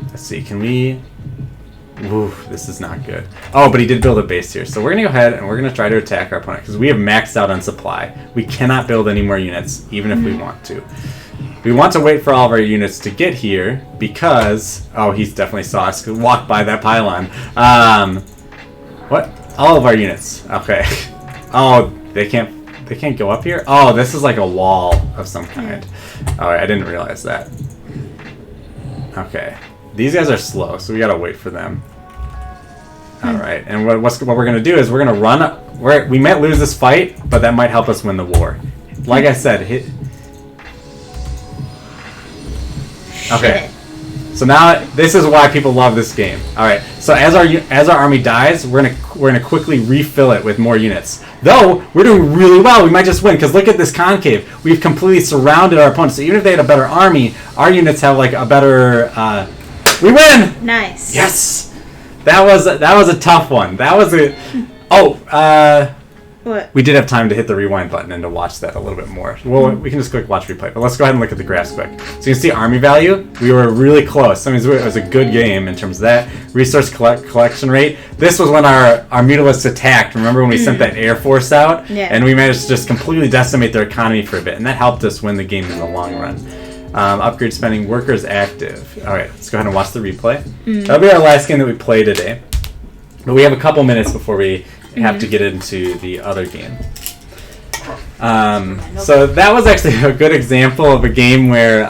Let's see, can we... Ooh, this is not good. Oh, but he did build a base here. So we're going to go ahead and we're going to try to attack our opponent, because we have maxed out on supply. We cannot build any more units, even if we want to. We want to wait for all of our units to get here because... Oh, he's definitely saw us walk by that pylon. What? All of our units. Okay. Oh, they can't go up here? Oh, this is like a wall of some kind. Oh, I didn't realize that. Okay. These guys are slow, so we gotta wait for them. Alright, and what we're gonna do is we're gonna run... We might lose this fight, but that might help us win the war. Like I said, Okay, so now this is why people love this game. All right, so as our army dies, we're gonna quickly refill it with more units. Though we're doing really well, we might just win because look at this concave. We've completely surrounded our opponents. So even if they had a better army, our units have like a better. We win. Nice. Yes, that was a tough one. That was a. What? We did have time to hit the rewind button and to watch that a little bit more. Well, we can just click watch replay, but let's go ahead and look at the graphs quick. So you can see army value. We were really close. That means it was a good game in terms of that. Resource collection rate. This was when our mutalisks attacked. Remember when we sent that air force out? Yeah. And we managed to just completely decimate their economy for a bit, and that helped us win the game in the long run. Upgrade spending, workers active. All right, let's go ahead and watch the replay. That'll be our last game that we play today. But we have a couple minutes before we have to get into the other game. So that was actually a good example of a game where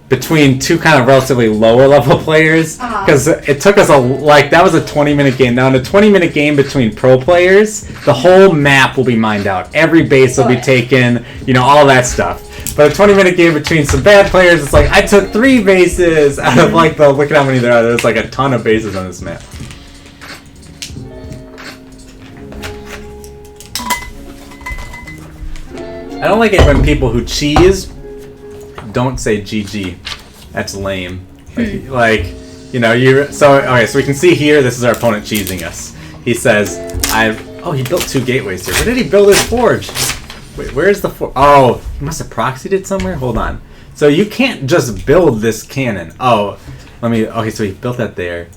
between two kind of relatively lower level players, because it took us that was a 20-minute game. Now in a 20-minute game between pro players, the whole map will be mined out. Every base will be taken, all that stuff. But a 20-minute game between some bad players, it's like, I took 3 bases out of look at how many there are. There's like a ton of bases on this map. I don't like it when people who cheese don't say GG. That's lame. So we can see here, this is our opponent cheesing us. He says, he built 2 gateways here. Where did he build his forge? Wait, where's the forge? Oh, he must have proxied it somewhere? Hold on. So you can't just build this cannon. So he built that there.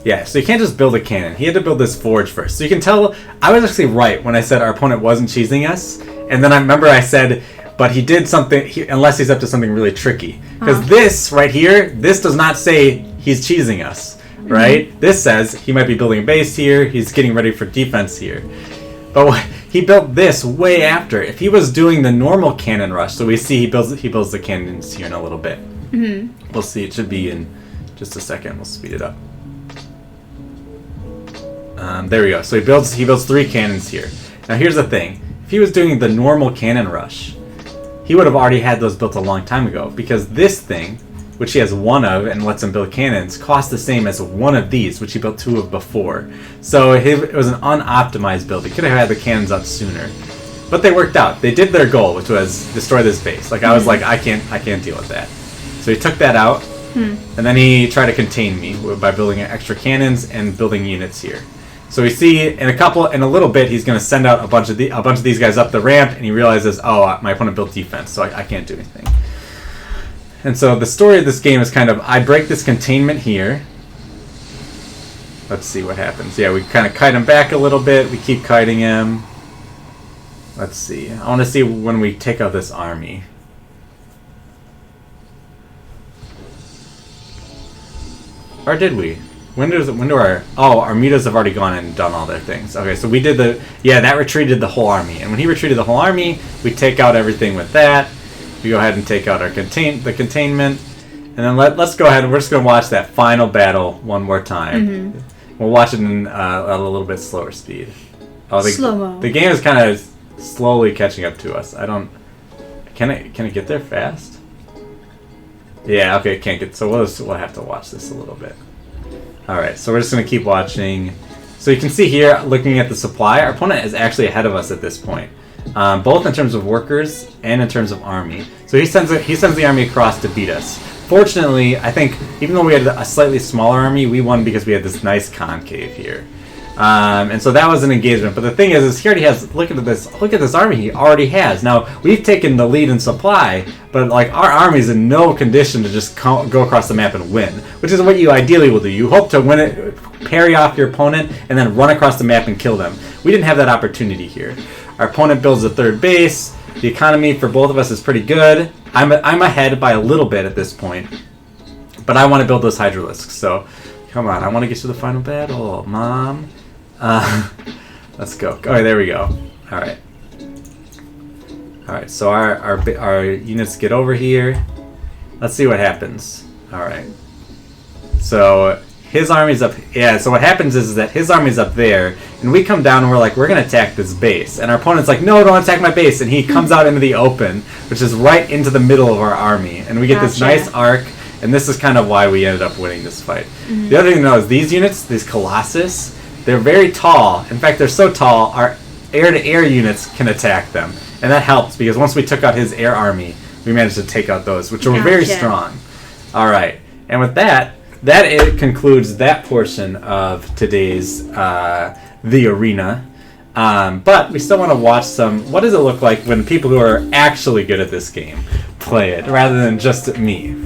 Yeah, so you can't just build a cannon. He had to build this forge first. So you can tell, I was actually right when I said our opponent wasn't cheesing us. And then I remember I said, but he did something, unless he's up to something really tricky. Because this right here, this does not say he's cheesing us, right? Mm-hmm. This says he might be building a base here, he's getting ready for defense here. But he built this way after. If he was doing the normal cannon rush, so we see he builds the cannons here in a little bit. Mm-hmm. We'll see, it should be in just a second. We'll speed it up. There we go. So he builds 3 cannons here. Now here's the thing. If he was doing the normal cannon rush, he would have already had those built a long time ago, because this thing, which he has 1 of and lets him build cannons, costs the same as 1 of these, which he built 2 of before. So it was an unoptimized build. He could have had the cannons up sooner. But they worked out. They did their goal, which was destroy this base. I was like, I can't deal with that. So he took that out, and then he tried to contain me by building extra cannons and building units here. So we see in a little bit, he's going to send out a bunch of these guys up the ramp, and he realizes, my opponent built defense, so I can't do anything. And so the story of this game is kind of, I break this containment here. Let's see what happens. Yeah, we kind of kite him back a little bit. We keep kiting him. Let's see. I want to see when we take out this army. Or did we? When do our mutas have already gone and done all their things. Okay, so we did that retreated the whole army. And when he retreated the whole army, we take out everything with that. We go ahead and take out our the containment. And then let's go ahead and we're just going to watch that final battle one more time. Mm-hmm. We'll watch it in a little bit slower speed. Slow-mo. The game is kind of slowly catching up to us. Can it get there fast? Yeah, okay, it can't get, so we'll have to watch this a little bit. Alright, so we're just going to keep watching. So you can see here, looking at the supply, our opponent is actually ahead of us at this point. Both in terms of workers and in terms of army. So he sends the army across to beat us. Fortunately, I think, even though we had a slightly smaller army, we won because we had this nice concave here. And so that was an engagement. But the thing is he already has, look at this army he already has. Now, we've taken the lead in supply, but our army's in no condition to just go across the map and win, which is what you ideally will do. You hope to win it, parry off your opponent, and then run across the map and kill them. We didn't have that opportunity here. Our opponent builds a 3rd base. The economy for both of us is pretty good. I'm ahead by a little bit at this point, but I want to build those hydralisks. So, come on, I want to get to the final battle, Mom. Let's go. Okay, there we go. All right. So our units get over here. Let's see what happens. All right. So his army's up. Yeah. So what happens is that his army's up there, and we come down and we're like, we're gonna attack this base, and our opponent's like, no, don't attack my base, and he comes out into the open, which is right into the middle of our army, and we get this nice arc. And this is kind of why we ended up winning this fight. Mm-hmm. The other thing to know is these units, these Colossus, they're very tall. In fact, they're so tall, our air-to-air units can attack them. And that helps, because once we took out his air army, we managed to take out those, which were very strong. All right. And with that it concludes that portion of today's The Arena. But we still want to watch some, what does it look like when people who are actually good at this game play it, rather than just me.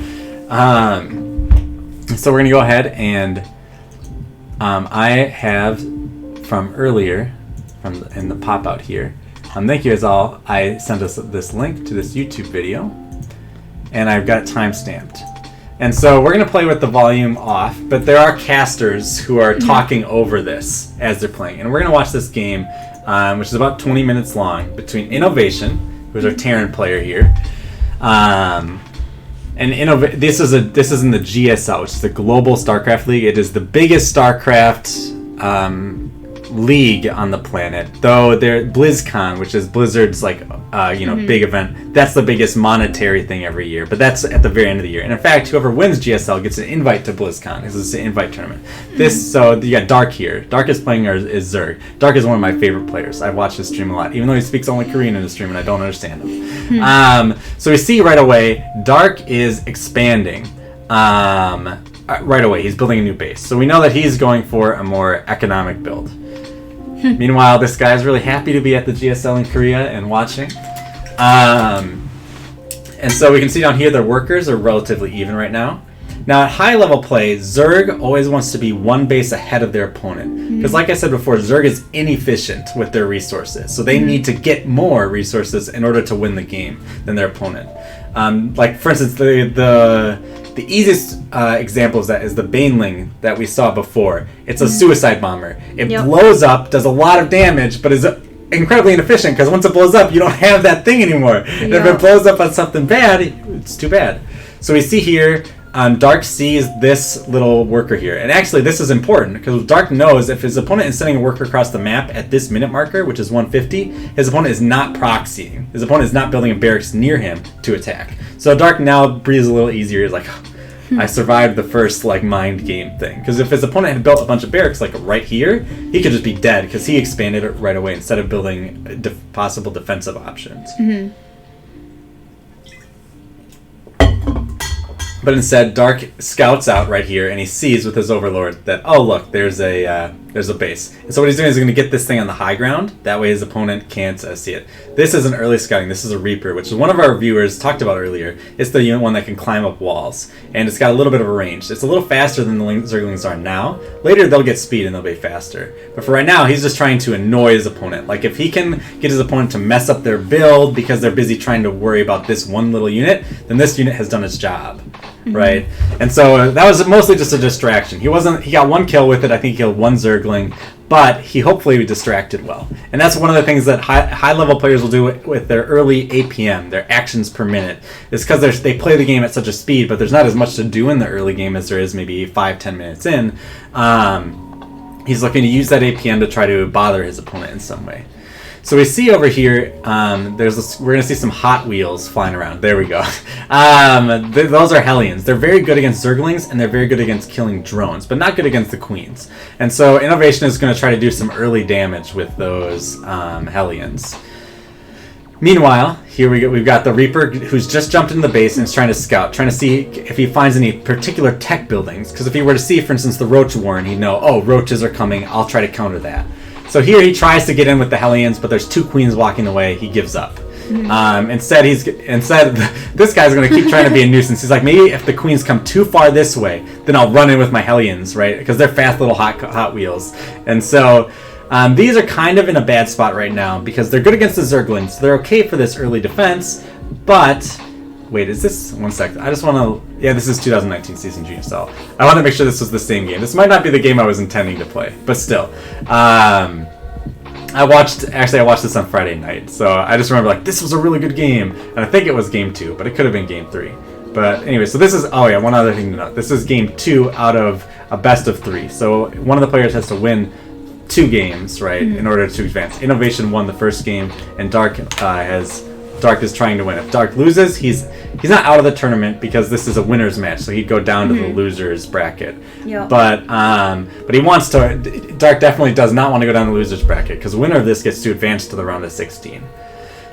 So we're going to go ahead and I have from earlier, in the pop-out here, thank you as all, I sent us this link to this YouTube video, and I've got it time-stamped. And so we're going to play with the volume off, but there are casters who are talking over this as they're playing. And we're going to watch this game which is about 20 minutes long, between Innovation, who's our Terran player here, and this is in the GSL, which is the Global Starcraft League. It is the biggest Starcraft league on the planet, though BlizzCon, which is Blizzard's big event, that's the biggest monetary thing every year, but that's at the very end of the year. And in fact, whoever wins GSL gets an invite to BlizzCon. This is an invite tournament. So you got Dark here. Dark is playing is Zerg. Dark is one of my favorite players. I've watched his stream a lot, even though he speaks only Korean in his stream and I don't understand him. So we see right away Dark is expanding. Right away he's building a new base, so we know that he's going for a more economic build. Meanwhile, this guy's really happy to be at the GSL in Korea and watching. And so we can see down here their workers are relatively even right now. Now at high level play, Zerg always wants to be one base ahead of their opponent. Because like I said before, Zerg is inefficient with their resources. So they need to get more resources in order to win the game than their opponent. Like for instance, the easiest example of that is the Baneling that we saw before. It's a suicide bomber. It blows up, does a lot of damage, but is incredibly inefficient because once it blows up, you don't have that thing anymore. And if it blows up on something bad, it's too bad. So we see here, Dark sees this little worker here. And actually, this is important because Dark knows if his opponent is sending a worker across the map at this minute marker, which is 150, his opponent is not proxying. His opponent is not building a barracks near him to attack. So Dark now breathes a little easier. He's like, I survived the first mind game thing. Because if his opponent had built a bunch of barracks right here, he could just be dead because he expanded it right away instead of building possible defensive options. But instead, Dark scouts out right here, and he sees with his Overlord that, oh look, there's a base. And so what he's doing is he's going to get this thing on the high ground. That way his opponent can't see it. This isn't early scouting. This is a Reaper, which is one of our viewers talked about earlier. It's the unit one that can climb up walls, and it's got a little bit of a range. It's a little faster than the Zerglings are now. Later they'll get speed and they'll be faster. But for right now, he's just trying to annoy his opponent. Like if he can get his opponent to mess up their build because they're busy trying to worry about this one little unit, then this unit has done its job. Right, and so that was mostly just a distraction. He got one kill with it. I think he killed one Zergling, but he hopefully distracted well. And that's one of the things that high level players will do with their early APM, their actions per minute, is because they play the game at such a speed, but there's not as much to do in the early game as there is maybe 5-10 minutes in. He's looking to use that APM to try to bother his opponent in some way. So we see over here, we're going to see some Hot Wheels flying around. There we go. Those are Hellions. They're very good against Zerglings, and they're very good against killing drones, but not good against the Queens. And so Innovation is going to try to do some early damage with those Hellions. Meanwhile, here we've got the Reaper who's just jumped into the base and is trying to scout, trying to see if he finds any particular tech buildings. Because if he were to see, for instance, the Roach Warren, he'd know, oh, roaches are coming, I'll try to counter that. So here he tries to get in with the Hellions, but there's two Queens blocking the way. He gives up. Instead, this guy's going to keep trying to be a nuisance. He's like, maybe if the Queens come too far this way, then I'll run in with my Hellions, right? Because they're fast little Hot Wheels. And so these are kind of in a bad spot right now because they're good against the Zerglings. So they're okay for this early defense, but... Wait, is this... One sec. I just want to... Yeah, this is 2019 Season GSL. I want to make sure this was the same game. This might not be the game I was intending to play, but still. I watched this on Friday night, so I just remember, this was a really good game. And I think it was Game 2, but it could have been Game 3. But anyway, so this is... Oh, yeah, one other thing to note. This is Game 2 out of a best of 3. So one of the players has to win 2 games, right, in order to advance. Innovation won the first game, and Dark is trying to win. If Dark loses, he's not out of the tournament because this is a winner's match, so he'd go down to the loser's bracket. Yep. But he wants to. Dark definitely does not want to go down the loser's bracket because the winner of this gets to advance to the round of 16.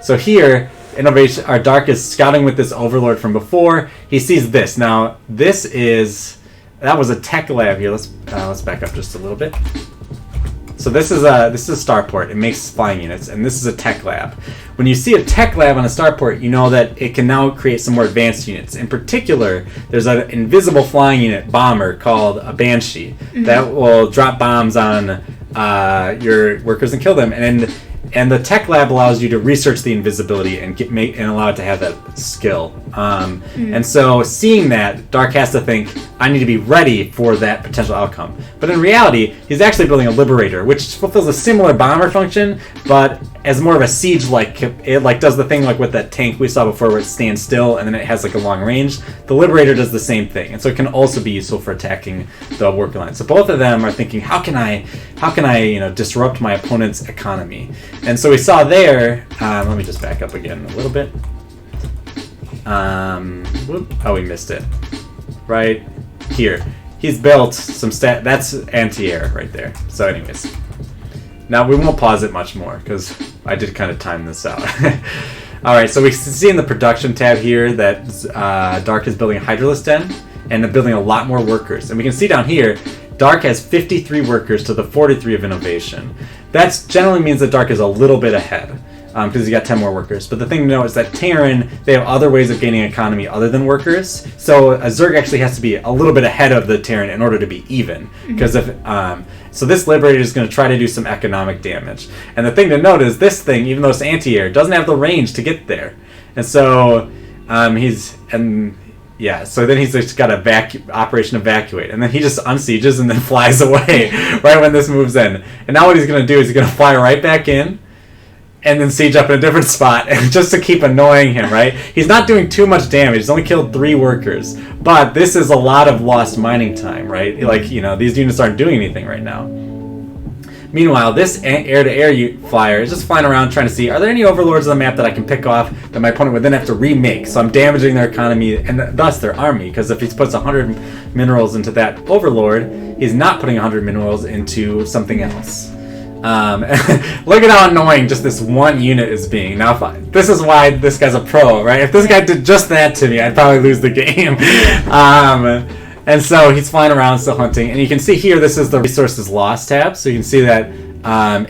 So here, Dark is scouting with this Overlord from before. He sees this. Now that was a tech lab here. Let's back up just a little bit. So this is a starport. It makes flying units, and this is a tech lab. When you see a tech lab on a starport, you know that it can now create some more advanced units. In particular, there's an invisible flying unit bomber called a Banshee that will drop bombs on your workers and kill them. And And the tech lab allows you to research the invisibility and allow it to have that skill. And so seeing that, Dark has to think, I need to be ready for that potential outcome. But in reality, he's actually building a Liberator, which fulfills a similar bomber function, but as more of a siege, it does the thing like with that tank we saw before where it stands still and then it has like a long range. The Liberator does the same thing, and so it can also be useful for attacking the worker line. So both of them are thinking, how can I disrupt my opponent's economy? And so we saw there. Let me just back up again a little bit. We missed it. Right here, he's built some that's anti-air right there. So, anyways. Now, we won't pause it much more, because I did kind of time this out. Alright, so we see in the production tab here that Dark is building a Hydralisk Den, and they're building a lot more workers. And we can see down here, Dark has 53 workers to the 43 of innovation. That generally means that Dark is a little bit ahead, because he's got 10 more workers. But the thing to know is that Terran, they have other ways of gaining economy other than workers. So a Zerg actually has to be a little bit ahead of the Terran in order to be even. Because so this Liberator is going to try to do some economic damage. And the thing to note is this thing, even though it's anti-air, doesn't have the range to get there. And so so then he's just got Operation Evacuate. And then he just unsieges and then flies away right when this moves in. And now what he's going to do is he's going to fly right back in and then siege up in a different spot, and just to keep annoying him, right? He's not doing too much damage. He's only killed 3 workers. But this is a lot of lost mining time, right? These units aren't doing anything right now. Meanwhile, this air-to-air flyer is just flying around trying to see, are there any overlords on the map that I can pick off that my opponent would then have to remake? So I'm damaging their economy and thus their army, because if he puts 100 minerals into that overlord, he's not putting 100 minerals into something else. Look at how annoying just this one unit is being. Now, this is why this guy's a pro, right? If this guy did just that to me, I'd probably lose the game. And so he's flying around still hunting. And you can see here, this is the resources lost tab. So you can see that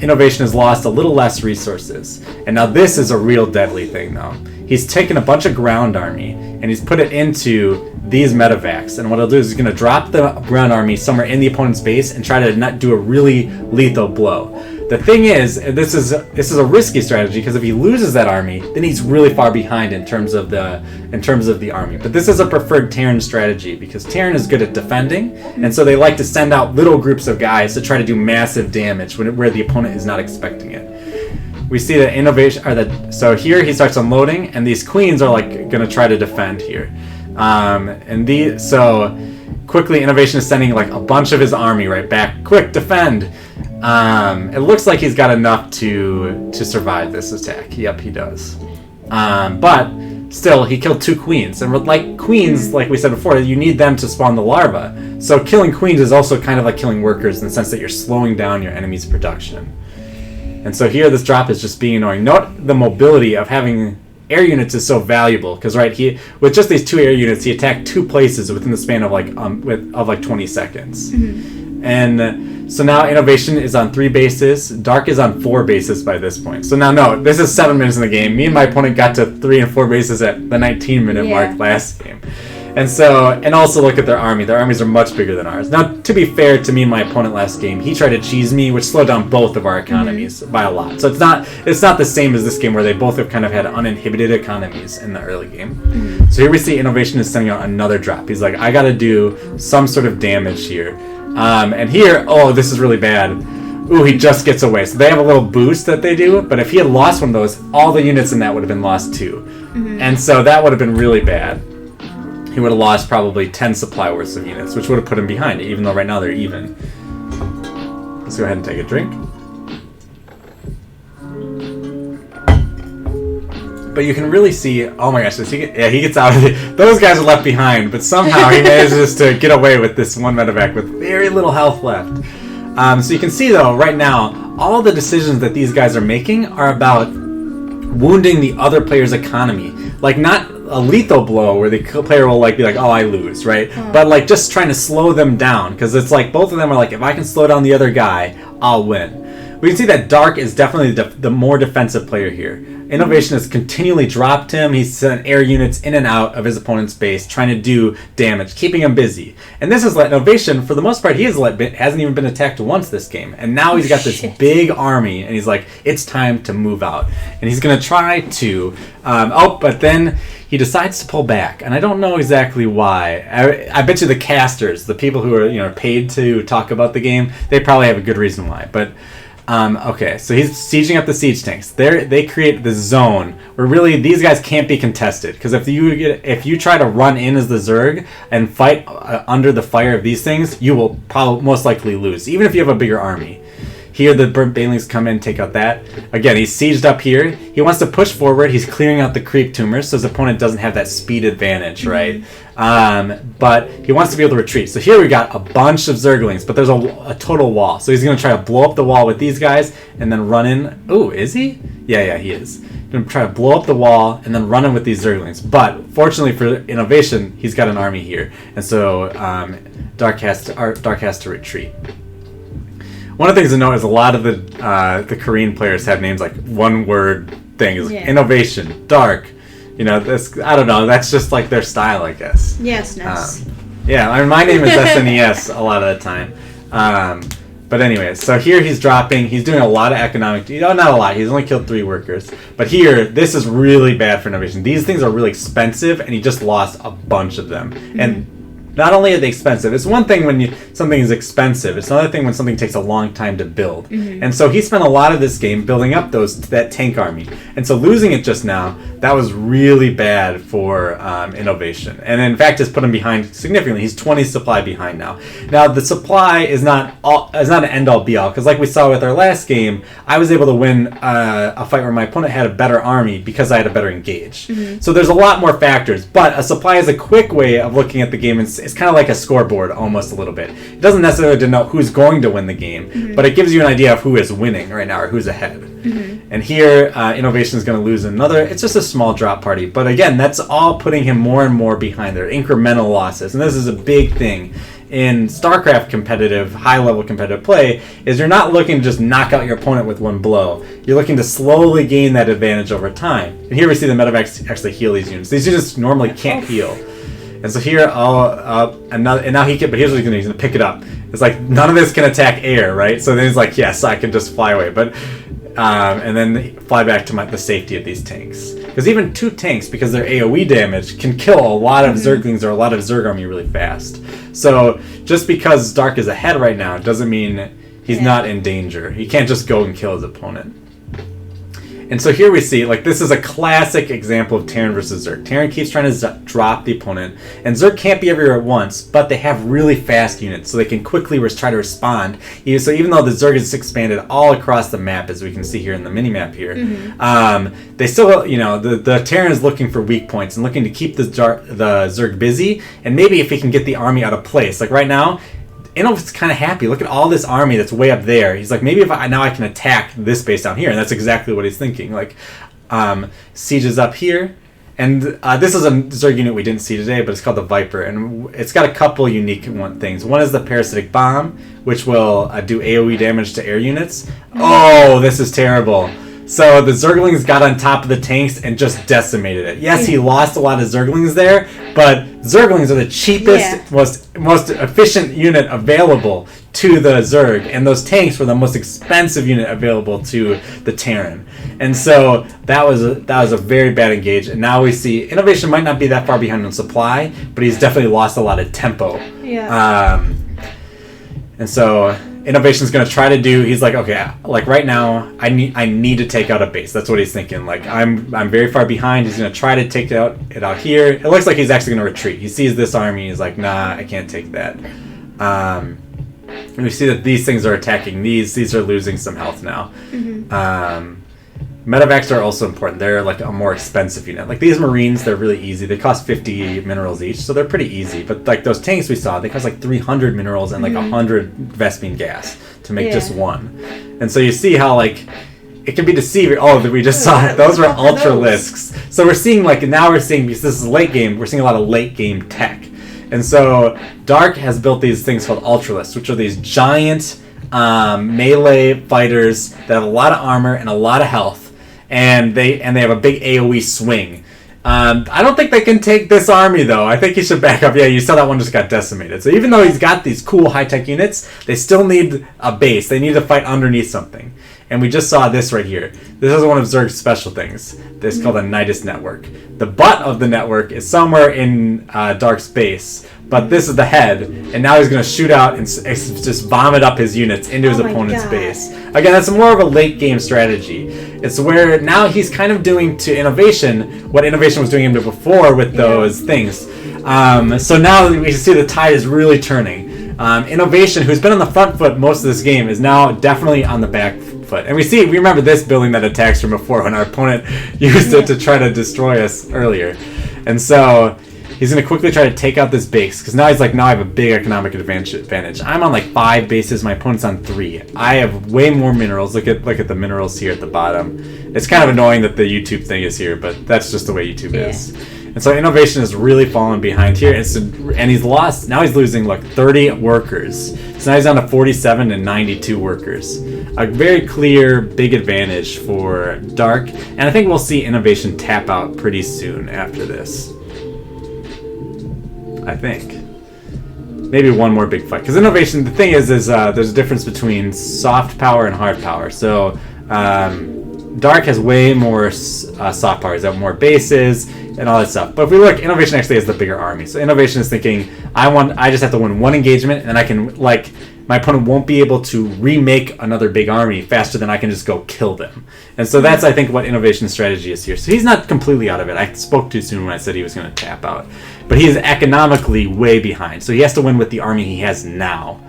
innovation has lost a little less resources. And now this is a real deadly thing, though. He's taken a bunch of ground army and he's put it into these medevacs. And what he'll do is he's going to drop the ground army somewhere in the opponent's base and try to not do a really lethal blow. The thing is, this is a risky strategy, because if he loses that army, then he's really far behind in terms of the army. But this is a preferred Terran strategy, because Terran is good at defending, and so they like to send out little groups of guys to try to do massive damage where the opponent is not expecting it. We see that innovation, so here he starts unloading, and these queens are going to try to defend here. So quickly innovation is sending a bunch of his army right back. Quick, defend! It looks like he's got enough to survive this attack. Yep, he does. But still, he killed 2 queens. And like queens, like we said before, you need them to spawn the larva. So killing queens is also kind of like killing workers in the sense that you're slowing down your enemy's production. And so here, this drop is just being annoying. Note the mobility of having air units is so valuable, because with just these 2 air units, he attacked 2 places within the span of 20 seconds. And so now innovation is on 3 bases. Dark is on 4 bases by this point. So now, no, this is 7 minutes in the game. Me and my opponent got to 3 and 4 bases at the 19-minute mark last game. And also look at their army. Their armies are much bigger than ours. Now, to be fair to me and my opponent last game, he tried to cheese me, which slowed down both of our economies by a lot. So it's not the same as this game where they both have kind of had uninhibited economies in the early game. So here we see innovation is sending out another drop. He's like, I gotta do some sort of damage here. And here, this is really bad. Ooh, he just gets away. So they have a little boost that they do, but if he had lost one of those, all the units in that would have been lost too. And so that would have been really bad. He would have lost probably 10 supply worths of units, which would have put him behind it, even though right now they're even. Let's go ahead and take a drink. But you can really see, oh my gosh, he gets out of it. Those guys are left behind, but somehow he manages to get away with this one medevac with very little health left. So you can see, though, right now, all the decisions that these guys are making are about wounding the other player's economy. Like, not a lethal blow where the player will be like, oh, I lose, right? But just trying to slow them down, because it's like both of them are like, if I can slow down the other guy, I'll win. we can see that Dark is definitely the more defensive player here. Innovation has continually dropped him. He's sent air units in and out of his opponent's base, trying to do damage, keeping him busy. And this has let Innovation, for the most part, hasn't even been attacked once this game. And now he's got this big army, and he's like, it's time to move out. And he's going to try to... but then he decides to pull back. And I don't know exactly why. I bet you the casters, the people who are paid to talk about the game, they probably have a good reason why. But... okay, so he's sieging up the siege tanks. They create the zone where really these guys can't be contested, because if you try to run in as the Zerg and fight under the fire of these things, you will probably most likely lose, even if you have a bigger army. Here, the burnt banelings come in, take out that. Again, he's sieged up here. He wants to push forward. He's clearing out the creep tumors, so his opponent doesn't have that speed advantage, right? But he wants to be able to retreat. So here we got a bunch of Zerglings, but there's a total wall. So he's going to try to blow up the wall with these guys and then run in. Oh, is he? Yeah, he is. Going to try to blow up the wall and then run in with these Zerglings. But fortunately for Innovation, he's got an army here, and so Dark has to retreat. One of the things to note is a lot of the Korean players have names like one-word things. Yeah. Innovation, Dark. This, I don't know. That's just like their style, I guess. Yes. Yeah, my name is SNES a lot of the time. But anyway, so here he's dropping. He's doing a lot of economic... not a lot. He's only killed 3 workers. But here, this is really bad for Innovation. These things are really expensive, and he just lost a bunch of them. Mm-hmm. And not only are they expensive, it's one thing when something is expensive. It's another thing when something takes a long time to build. Mm-hmm. And so he spent a lot of this game building up that tank army. And so losing it just now, that was really bad for Innovation. And in fact, has put him behind significantly. He's 20 supply behind now. Now, the supply is not an end-all be-all, because like we saw with our last game, I was able to win a fight where my opponent had a better army because I had a better engage. Mm-hmm. So there's a lot more factors, but a supply is a quick way of looking at the game. It's kind of like a scoreboard almost a little bit. It doesn't necessarily denote who's going to win the game, mm-hmm. but it gives you an idea of who is winning right now or who's ahead. Mm-hmm. And here, Innovation is going to lose another. It's just a small drop party. But again, that's all putting him more and more behind there. Incremental losses. And this is a big thing in StarCraft competitive, high-level competitive play, is you're not looking to just knock out your opponent with one blow. You're looking to slowly gain that advantage over time. And here we see the medevacs actually heal these units. These units normally can't heal. And so here, now he can, but here's what he's going to do. He's going to pick it up. It's like, none of this can attack air, right? So then he's like, yes, I can just fly away. But and then fly back to the safety of these tanks. Because even 2 tanks, because they're AoE damage, can kill a lot of Zerglings or a lot of Zerg army really fast. So just because Dark is ahead right now doesn't mean he's not in danger. He can't just go and kill his opponent. And so here we see, this is a classic example of Terran versus Zerg. Terran keeps trying to drop the opponent, and Zerg can't be everywhere at once, but they have really fast units, so they can quickly try to respond. So even though the Zerg is expanded all across the map, as we can see here in the mini-map here, they still, the Terran is looking for weak points and looking to keep the Zerg busy, and maybe if he can get the army out of place. Like right now, Inno's kind of happy. Look at all this army that's way up there. He's like, maybe now I can attack this base down here, and that's exactly what he's thinking. Siege is up here, and this is a Zerg unit we didn't see today, but it's called the Viper, and it's got a couple unique things. One is the Parasitic Bomb, which will do AoE damage to air units. Oh, this is terrible. So the Zerglings got on top of the tanks and just decimated it. Yes, he lost a lot of Zerglings there, but Zerglings are the cheapest, most efficient unit available to the Zerg, and those tanks were the most expensive unit available to the Terran. And so that was a very bad engage. And now we see Innovation might not be that far behind on supply, but he's definitely lost a lot of tempo. Yeah. And so Innovation's going to try to do. He's like, okay, right now, I need to take out a base. That's what he's thinking. I'm very far behind. He's going to try to take it out here. It looks like he's actually going to retreat. He sees this army. He's like, nah, I can't take that. And we see that these things are attacking these. These are losing some health now. Mm-hmm. Medevacs are also important. They're a more expensive unit. These Marines, they're really easy. They cost 50 minerals each, so they're pretty easy. But those tanks we saw, they cost 300 minerals and 100 Vespene gas to make just one. And so you see how it can be deceiving. Oh, we just saw those were Ultralisks. So we're seeing now because this is late game, we're seeing a lot of late game tech. And so Dark has built these things called Ultralisks, which are these giant melee fighters that have a lot of armor and a lot of health, and they have a big AoE swing. I don't think they can take this army, though. I think he should back up. Yeah, you saw that one just got decimated. So even though he's got these cool high-tech units, they still need a base. They need to fight underneath something. And we just saw this right here. This is one of Zerg's special things. This is called a Nidus network. The butt of the network is somewhere in Dark's base, but this is the head, and now he's going to shoot out and just vomit up his units into his opponent's base. Again, that's more of a late-game strategy. It's where now he's kind of doing to Innovation what Innovation was doing him before with those things. So now we see the tide is really turning. Innovation, who's been on the front foot most of this game, is now definitely on the back foot. And we remember this building that attacks from before when our opponent used it to try to destroy us earlier. And so he's going to quickly try to take out this base, because now he's like, now I have a big economic advantage. I'm on like 5 bases, my opponent's on 3. I have way more minerals. Look at the minerals here at the bottom. It's kind of annoying that the YouTube thing is here, but that's just the way YouTube is. And so Innovation is really falling behind here, and he's lost. Now he's losing like 30 workers. So now he's down to 47 and 92 workers. A very clear, big advantage for Dark, and I think we'll see Innovation tap out pretty soon after this. I think. Maybe one more big fight. Because Innovation, the thing is there's a difference between soft power and hard power. So Dark has way more soft power. He's got more bases and all that stuff. But if we look, Innovation actually has the bigger army. So Innovation is thinking, I just have to win one engagement, and I can, like, my opponent won't be able to remake another big army faster than I can just go kill them. And so that's, I think, what Innovation's strategy is here. So he's not completely out of it. I spoke too soon when I said he was going to tap out. But he is economically way behind. So he has to win with the army he has now.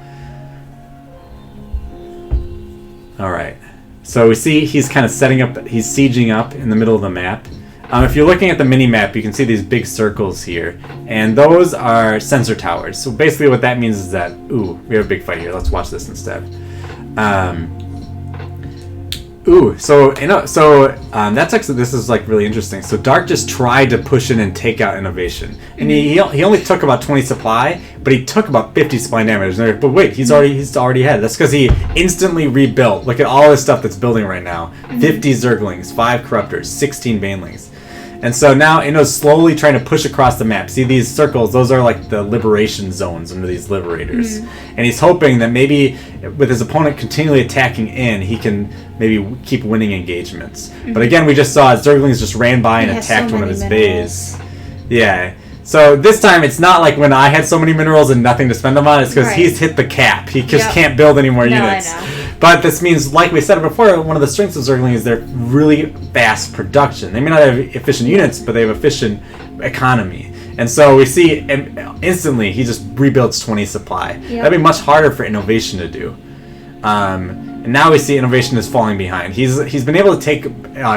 Alright. So we see he's kind of setting up, he's sieging up in the middle of the map. If you're looking at the mini-map, you can see these big circles here. And those are sensor towers. So basically what that means is that, ooh, we have a big fight here. Let's watch this instead. That's actually, this is like really interesting. So Dark just tried to push in and take out Innovation. And he only took about 20 supply, but he took about 50 supply damage. But wait, he's already ahead. That's because he instantly rebuilt. Look at all this stuff that's building right now. 50 Zerglings, 5 Corruptors, 16 Banelings. And so now Inno's slowly trying to push across the map. See these circles? Those are like the liberation zones under these liberators. And he's hoping that maybe with his opponent continually attacking in, he can maybe keep winning engagements. But again, we just saw Zerglings just ran by and attacked one of his bays. Yeah. So this time it's not like when I had so many minerals and nothing to spend them on. It's because he's hit the cap. He just can't build any more units. But this means, like we said before, one of the strengths of Zergling is their really fast production. They may not have efficient units, but they have efficient economy. And so we see instantly he just rebuilds 20 supply. That'd be much harder for Innovation to do. And now we see Innovation is falling behind. He's been able to take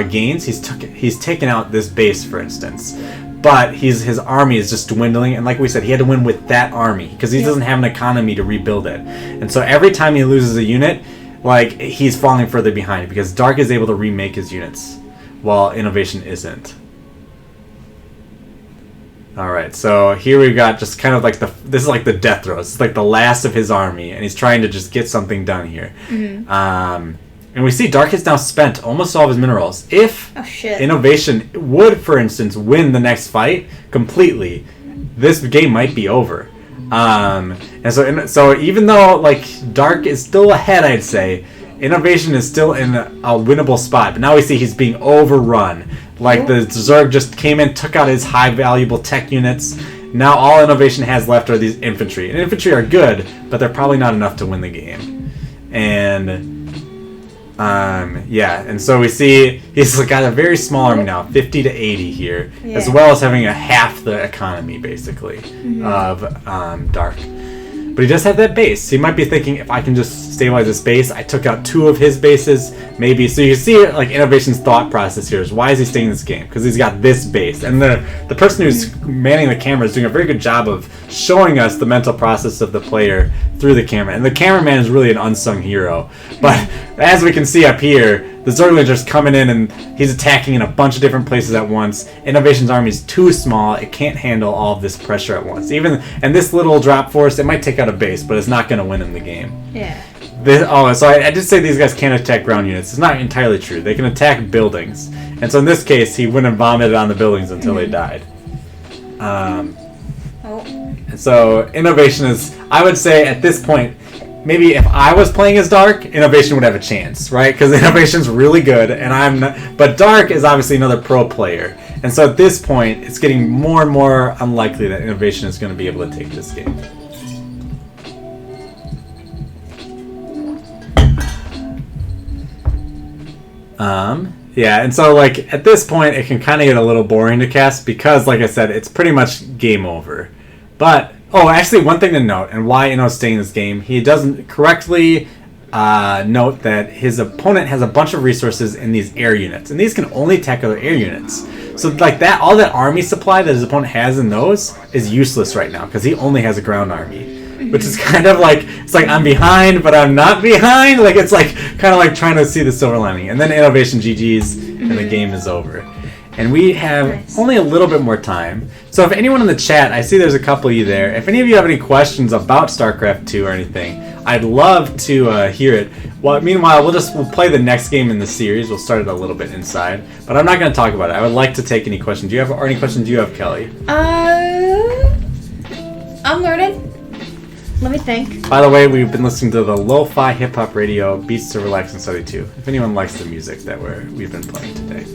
gains. He's taken out this base, for instance. But his army is just dwindling, and like we said, he had to win with that army because he doesn't have an economy to rebuild it. And so every time he loses a unit, like, he's falling further behind because Dark is able to remake his units while Innovation isn't. Alright, so here we've got just kind of like this is like the death throes. It's like the last of his army, and he's trying to just get something done here. And we see Dark has now spent almost all of his minerals. If Innovation would, for instance, win the next fight completely, this game might be over. And so even though like Dark is still ahead, I'd say Innovation is still in a winnable spot. But now we see he's being overrun. Like the Zerg just came in, took out his high valuable tech units. Now all Innovation has left are these infantry. And infantry are good, but they're probably not enough to win the game. And and so we see he's got a very small army now, 50 to 80 here, as well as having a half the economy basically of Dark. But he does have that base. He might be thinking, if I can just stabilize this base, I took out 2 of his bases, maybe. So you see like Innovation's thought process here is, why is he staying in this game? Because he's got this base. And the person who's manning the camera is doing a very good job of showing us the mental process of the player through the camera. And the cameraman is really an unsung hero. But as we can see up here, the Zerglings are just coming in and he's attacking in a bunch of different places at once. Innovation's army is too small. It can't handle all of this pressure at once. And this little drop force, it might take out a base, but it's not going to win him the game. So I did say these guys can't attack ground units. It's not entirely true. They can attack buildings. And so in this case, he wouldn't have vomited on the buildings until they died. So innovation is, I would say at this point, maybe if I was playing as Dark, innovation would have a chance, right? Because innovation's really good, and I'm not. But Dark is obviously another pro player, and so at this point, it's getting more and more unlikely that innovation is going to be able to take this game. Yeah, and so like at this point, it can kind of get a little boring to cast because, like I said, it's pretty much game over. But actually, one thing to note, and why Ino's staying in this game, he doesn't correctly note that his opponent has a bunch of resources in these air units, and these can only attack other air units. So like that, all that army supply that his opponent has in those is useless right now because he only has a ground army. Which is kind of like, it's like I'm behind, but I'm not behind. Like it's like kind of like trying to see the silver lining. And then innovation GG's and the game is over. And we have only a little bit more time. So if anyone in the chat, I see there's a couple of you there. If any of you have any questions about StarCraft II or anything, I'd love to hear it. Well, meanwhile, we'll play the next game in the series. We'll start it a little bit inside. But I'm not going to talk about it. I would like to take any questions. Any questions you have, Kelly? I'm learning. Let me think. By the way, we've been listening to the Lo-Fi Hip Hop Radio Beats to Relax and Study too. If anyone likes the music that we've been playing today,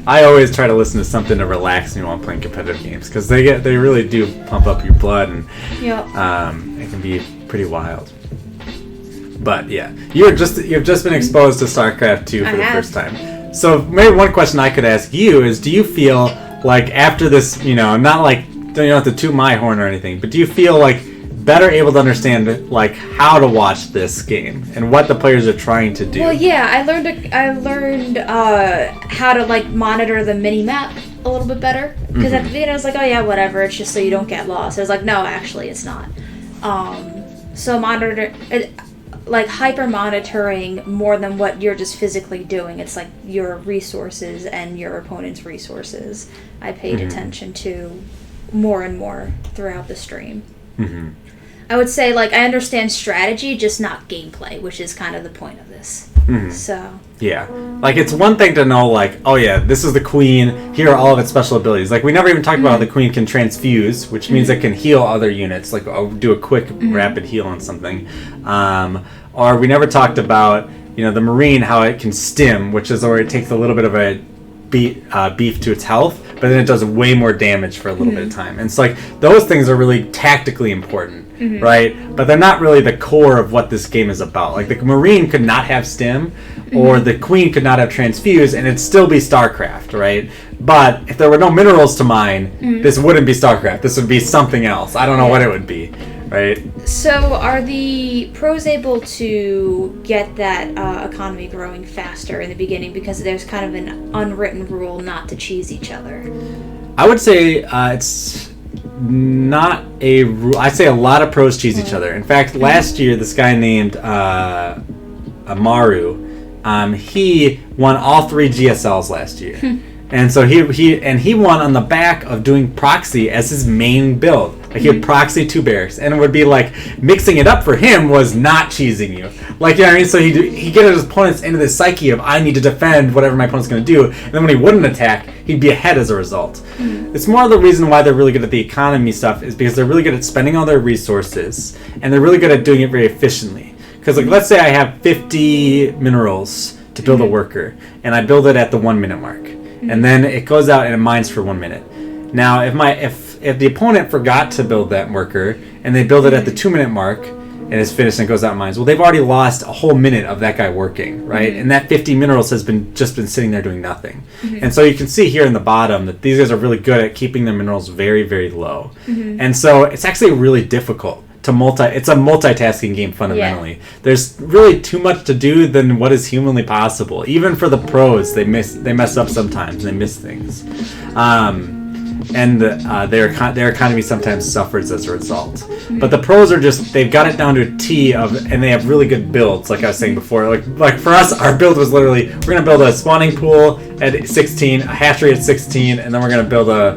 I always try to listen to something to relax me while I'm playing competitive games because they really do pump up your blood and it can be pretty wild. But yeah, you've just been exposed to StarCraft II for the first time. So maybe one question I could ask you is: do you feel like after this, not like you don't have to toot my horn or anything, but do you feel like better able to understand like how to watch this game and what the players are trying to do? Well, yeah, I learned how to like monitor the mini map a little bit better because at the beginning I was like, oh yeah, whatever, it's just so you don't get lost. I was like, no, actually, it's not. So hyper monitoring more than what you're just physically doing. It's like your resources and your opponent's resources. I paid attention to more and more throughout the stream. I would say, like, I understand strategy, just not gameplay, which is kind of the point of this. So. Yeah. Like, it's one thing to know, like, oh, yeah, this is the queen. Here are all of its special abilities. Like, we never even talked about how the queen can transfuse, which means it can heal other units. Like, do a quick, rapid heal on something. Or we never talked about, the marine, how it can stim, which is where it takes a little bit of a beef to its health, but then it does way more damage for a little bit of time. And it's like those things are really tactically important, right? But they're not really the core of what this game is about. Like the Marine could not have stim, or the Queen could not have transfuse, and it'd still be StarCraft, right? But if there were no minerals to mine, this wouldn't be StarCraft. This would be something else. I don't know what it would be, right? So are the pros able to get that economy growing faster in the beginning because there's kind of an unwritten rule not to cheese each other? I would say it's not a rule. I say a lot of pros cheese each other. In fact, last year, this guy named Amaru, he won all 3 GSLs last year. And so he won on the back of doing proxy as his main build. Like he had proxy 2 barracks, and it would be like mixing it up for him was not cheesing you. Like, you know what I mean? So he get his opponents into this psyche of I need to defend whatever my opponent's going to do, and then when he wouldn't attack, he'd be ahead as a result. It's more the reason why they're really good at the economy stuff is because they're really good at spending all their resources, and they're really good at doing it very efficiently. Because like let's say I have 50 minerals to build a worker, and I build it at the 1 minute mark, and then it goes out and it mines for 1 minute. Now, if the opponent forgot to build that worker and they build it at the 2 minute mark and it's finished and goes out and mines, well, they've already lost a whole minute of that guy working, right? And that 50 minerals has been sitting there doing nothing. And so you can see here in the bottom that these guys are really good at keeping their minerals very, very low. And so it's actually really difficult to it's a multitasking game fundamentally. Yeah. There's really too much to do than what is humanly possible. Even for the pros, they mess up sometimes. They miss things. And their economy sometimes suffers as a result. But the pros are they've got it down to a T and they have really good builds, like I was saying before. Like for us, our build was literally, we're going to build a spawning pool at 16, a hatchery at 16, and then we're going to build a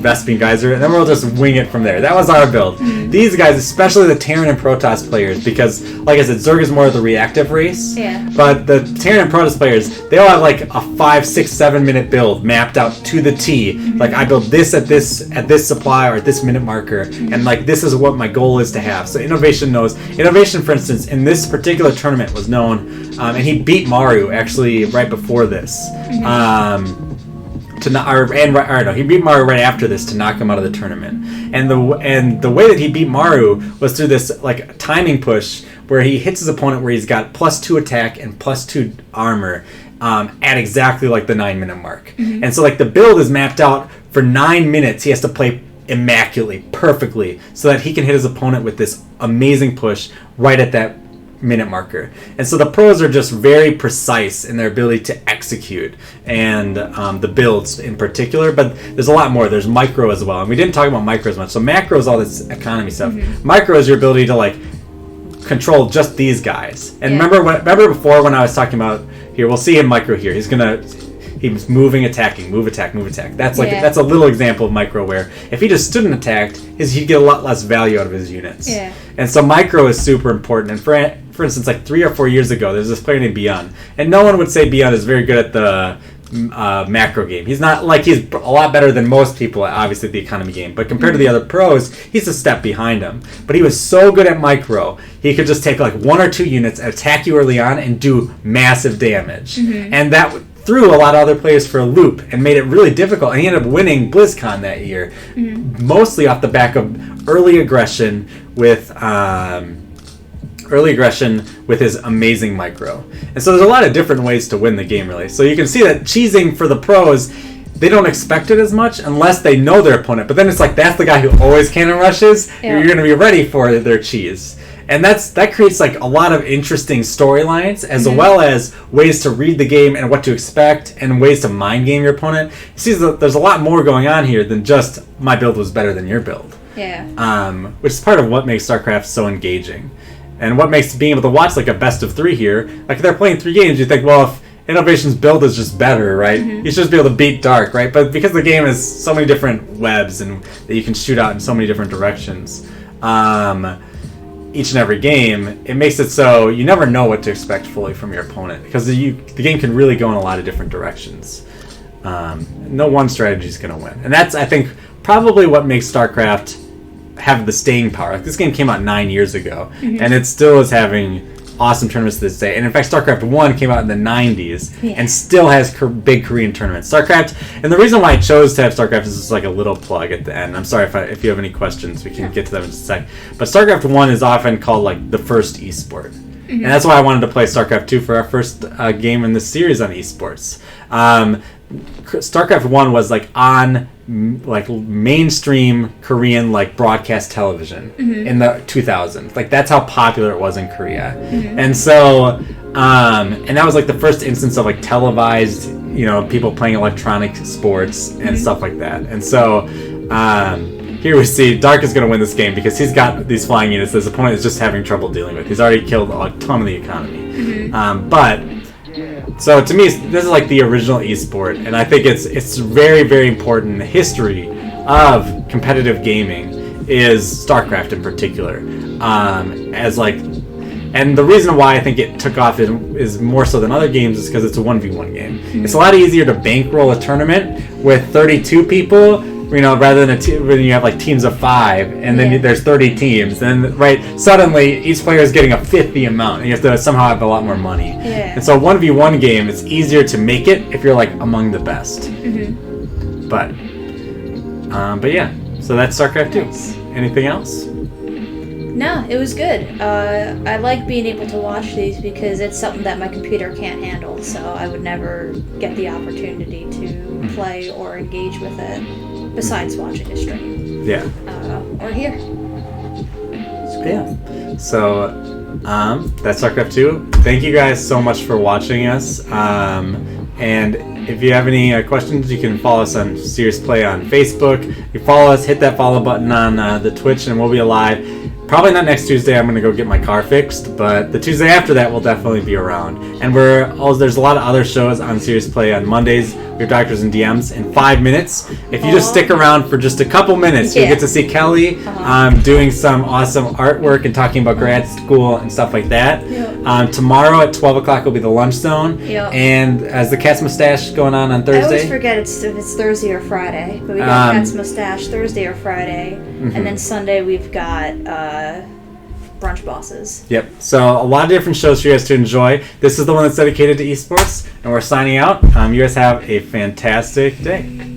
Vespene geyser, and then we'll just wing it from there. That was our build. these guys, especially the Terran and Protoss players, because, like I said, Zerg is more of the reactive race. Yeah. But the Terran and Protoss players, they all have like a 5, 6, 7 minute build mapped out to the T. Like, I build this at this supply or at this minute marker, and like this is what my goal is to have. So Innovation knows. Innovation, for instance, in this particular tournament was known, and he beat Maru actually right before this. He beat Maru right after this to knock him out of the tournament. And the way that he beat Maru was through this like timing push where he hits his opponent where he's got +2 attack and +2 armor at exactly like the 9-minute mark. And so like the build is mapped out for 9 minutes. He has to play immaculately, perfectly, so that he can hit his opponent with this amazing push right at that minute marker. And so the pros are just very precise in their ability to execute, and the builds in particular, but there's a lot more. There's micro as well, and we didn't talk about micro as much. So macro is all this economy stuff. Micro is your ability to like control just these guys. And remember before when I was talking about, here we'll see him micro here, he's moving, attacking, move, attack. That's like that's a little example of micro where if he just stood and attacked, he'd get a lot less value out of his units. And so micro is super important. And for instance, like 3 or 4 years ago, there's this player named Beyond, and no one would say Beyond is very good at the macro game. He's not like, he's a lot better than most people, obviously, at the economy game, but compared to the other pros, he's a step behind him. But he was so good at micro, he could just take like 1 or 2 units, attack you early on, and do massive damage. And that threw a lot of other players for a loop and made it really difficult. And he ended up winning BlizzCon that year, mostly off the back of early aggression with his amazing micro. And so there's a lot of different ways to win the game, really. So you can see that cheesing for the pros, they don't expect it as much unless they know their opponent. But then it's like, that's the guy who always cannon rushes. You're going to be ready for their cheese. And that creates like a lot of interesting storylines, as well as ways to read the game and what to expect, and ways to mind game your opponent. You see, there's a lot more going on here than just my build was better than your build. Which is part of what makes StarCraft so engaging, and what makes being able to watch like a best of 3 here. Like, if they're playing 3 games, you think, well, if Innovation's build is just better, right? You should just be able to beat Dark, right? But because the game has so many different webs and that you can shoot out in so many different directions, each and every game, it makes it so you never know what to expect fully from your opponent, because the game can really go in a lot of different directions. No one strategy is going to win, and that's, I think, probably what makes StarCraft have the staying power. Like, this game came out 9 years ago, and it still is having awesome tournaments to this day. And in fact, StarCraft 1 came out in the 90s and still has big Korean tournaments. StarCraft, and the reason why I chose to have StarCraft is just like a little plug at the end. I'm sorry if you have any questions, we can get to them in just a sec. But StarCraft 1 is often called like the first esport. And that's why I wanted to play StarCraft 2 for our first game in this series on esports. StarCraft 1 was like on like mainstream Korean like broadcast television in the 2000s. Like, that's how popular it was in Korea. And so and that was like the first instance of like televised, people playing electronic sports and stuff like that. And so here we see Dark is going to win this game because he's got these flying units that his opponent is just having trouble dealing with. He's already killed a ton of the economy. So to me, this is like the original esport, and I think it's very, very important in the history of competitive gaming is StarCraft in particular. And the reason why I think it took off is more so than other games is because it's a 1v1 game. It's a lot easier to bankroll a tournament with 32 people, rather than when you have like teams of 5, and then there's 30 teams, and suddenly each player is getting a fifth the amount, and you have to somehow have a lot more money. And so a 1v1 game, it's easier to make it if you're like among the best. But yeah, so that's StarCraft 2. Nice. Anything else? No, it was good. I like being able to watch these because it's something that my computer can't handle, so I would never get the opportunity to play or engage with it besides watching a stream. Or here. So that's StarCraft 2. Thank you guys so much for watching us. And if you have any questions, you can follow us on Serious Play on Facebook. You follow us, hit that follow button on the Twitch, and we'll be live. Probably not next Tuesday. I'm going to go get my car fixed, but the Tuesday after that, we'll definitely be around. And there's a lot of other shows on Serious Play on Mondays. your doctors and DMs in 5 minutes. If you just stick around for just a couple minutes, you'll get to see Kelly doing some awesome artwork and talking about grad school and stuff like that. Tomorrow at 12 o'clock will be the lunch zone. And as the Cat's Mustache going on Thursday? I always forget if it's Thursday or Friday, but we got Cat's Mustache Thursday or Friday, and then Sunday we've got Brunch Bosses. Yep. So a lot of different shows for you guys to enjoy. This is the one that's dedicated to esports, and we're signing out. You guys have a fantastic day.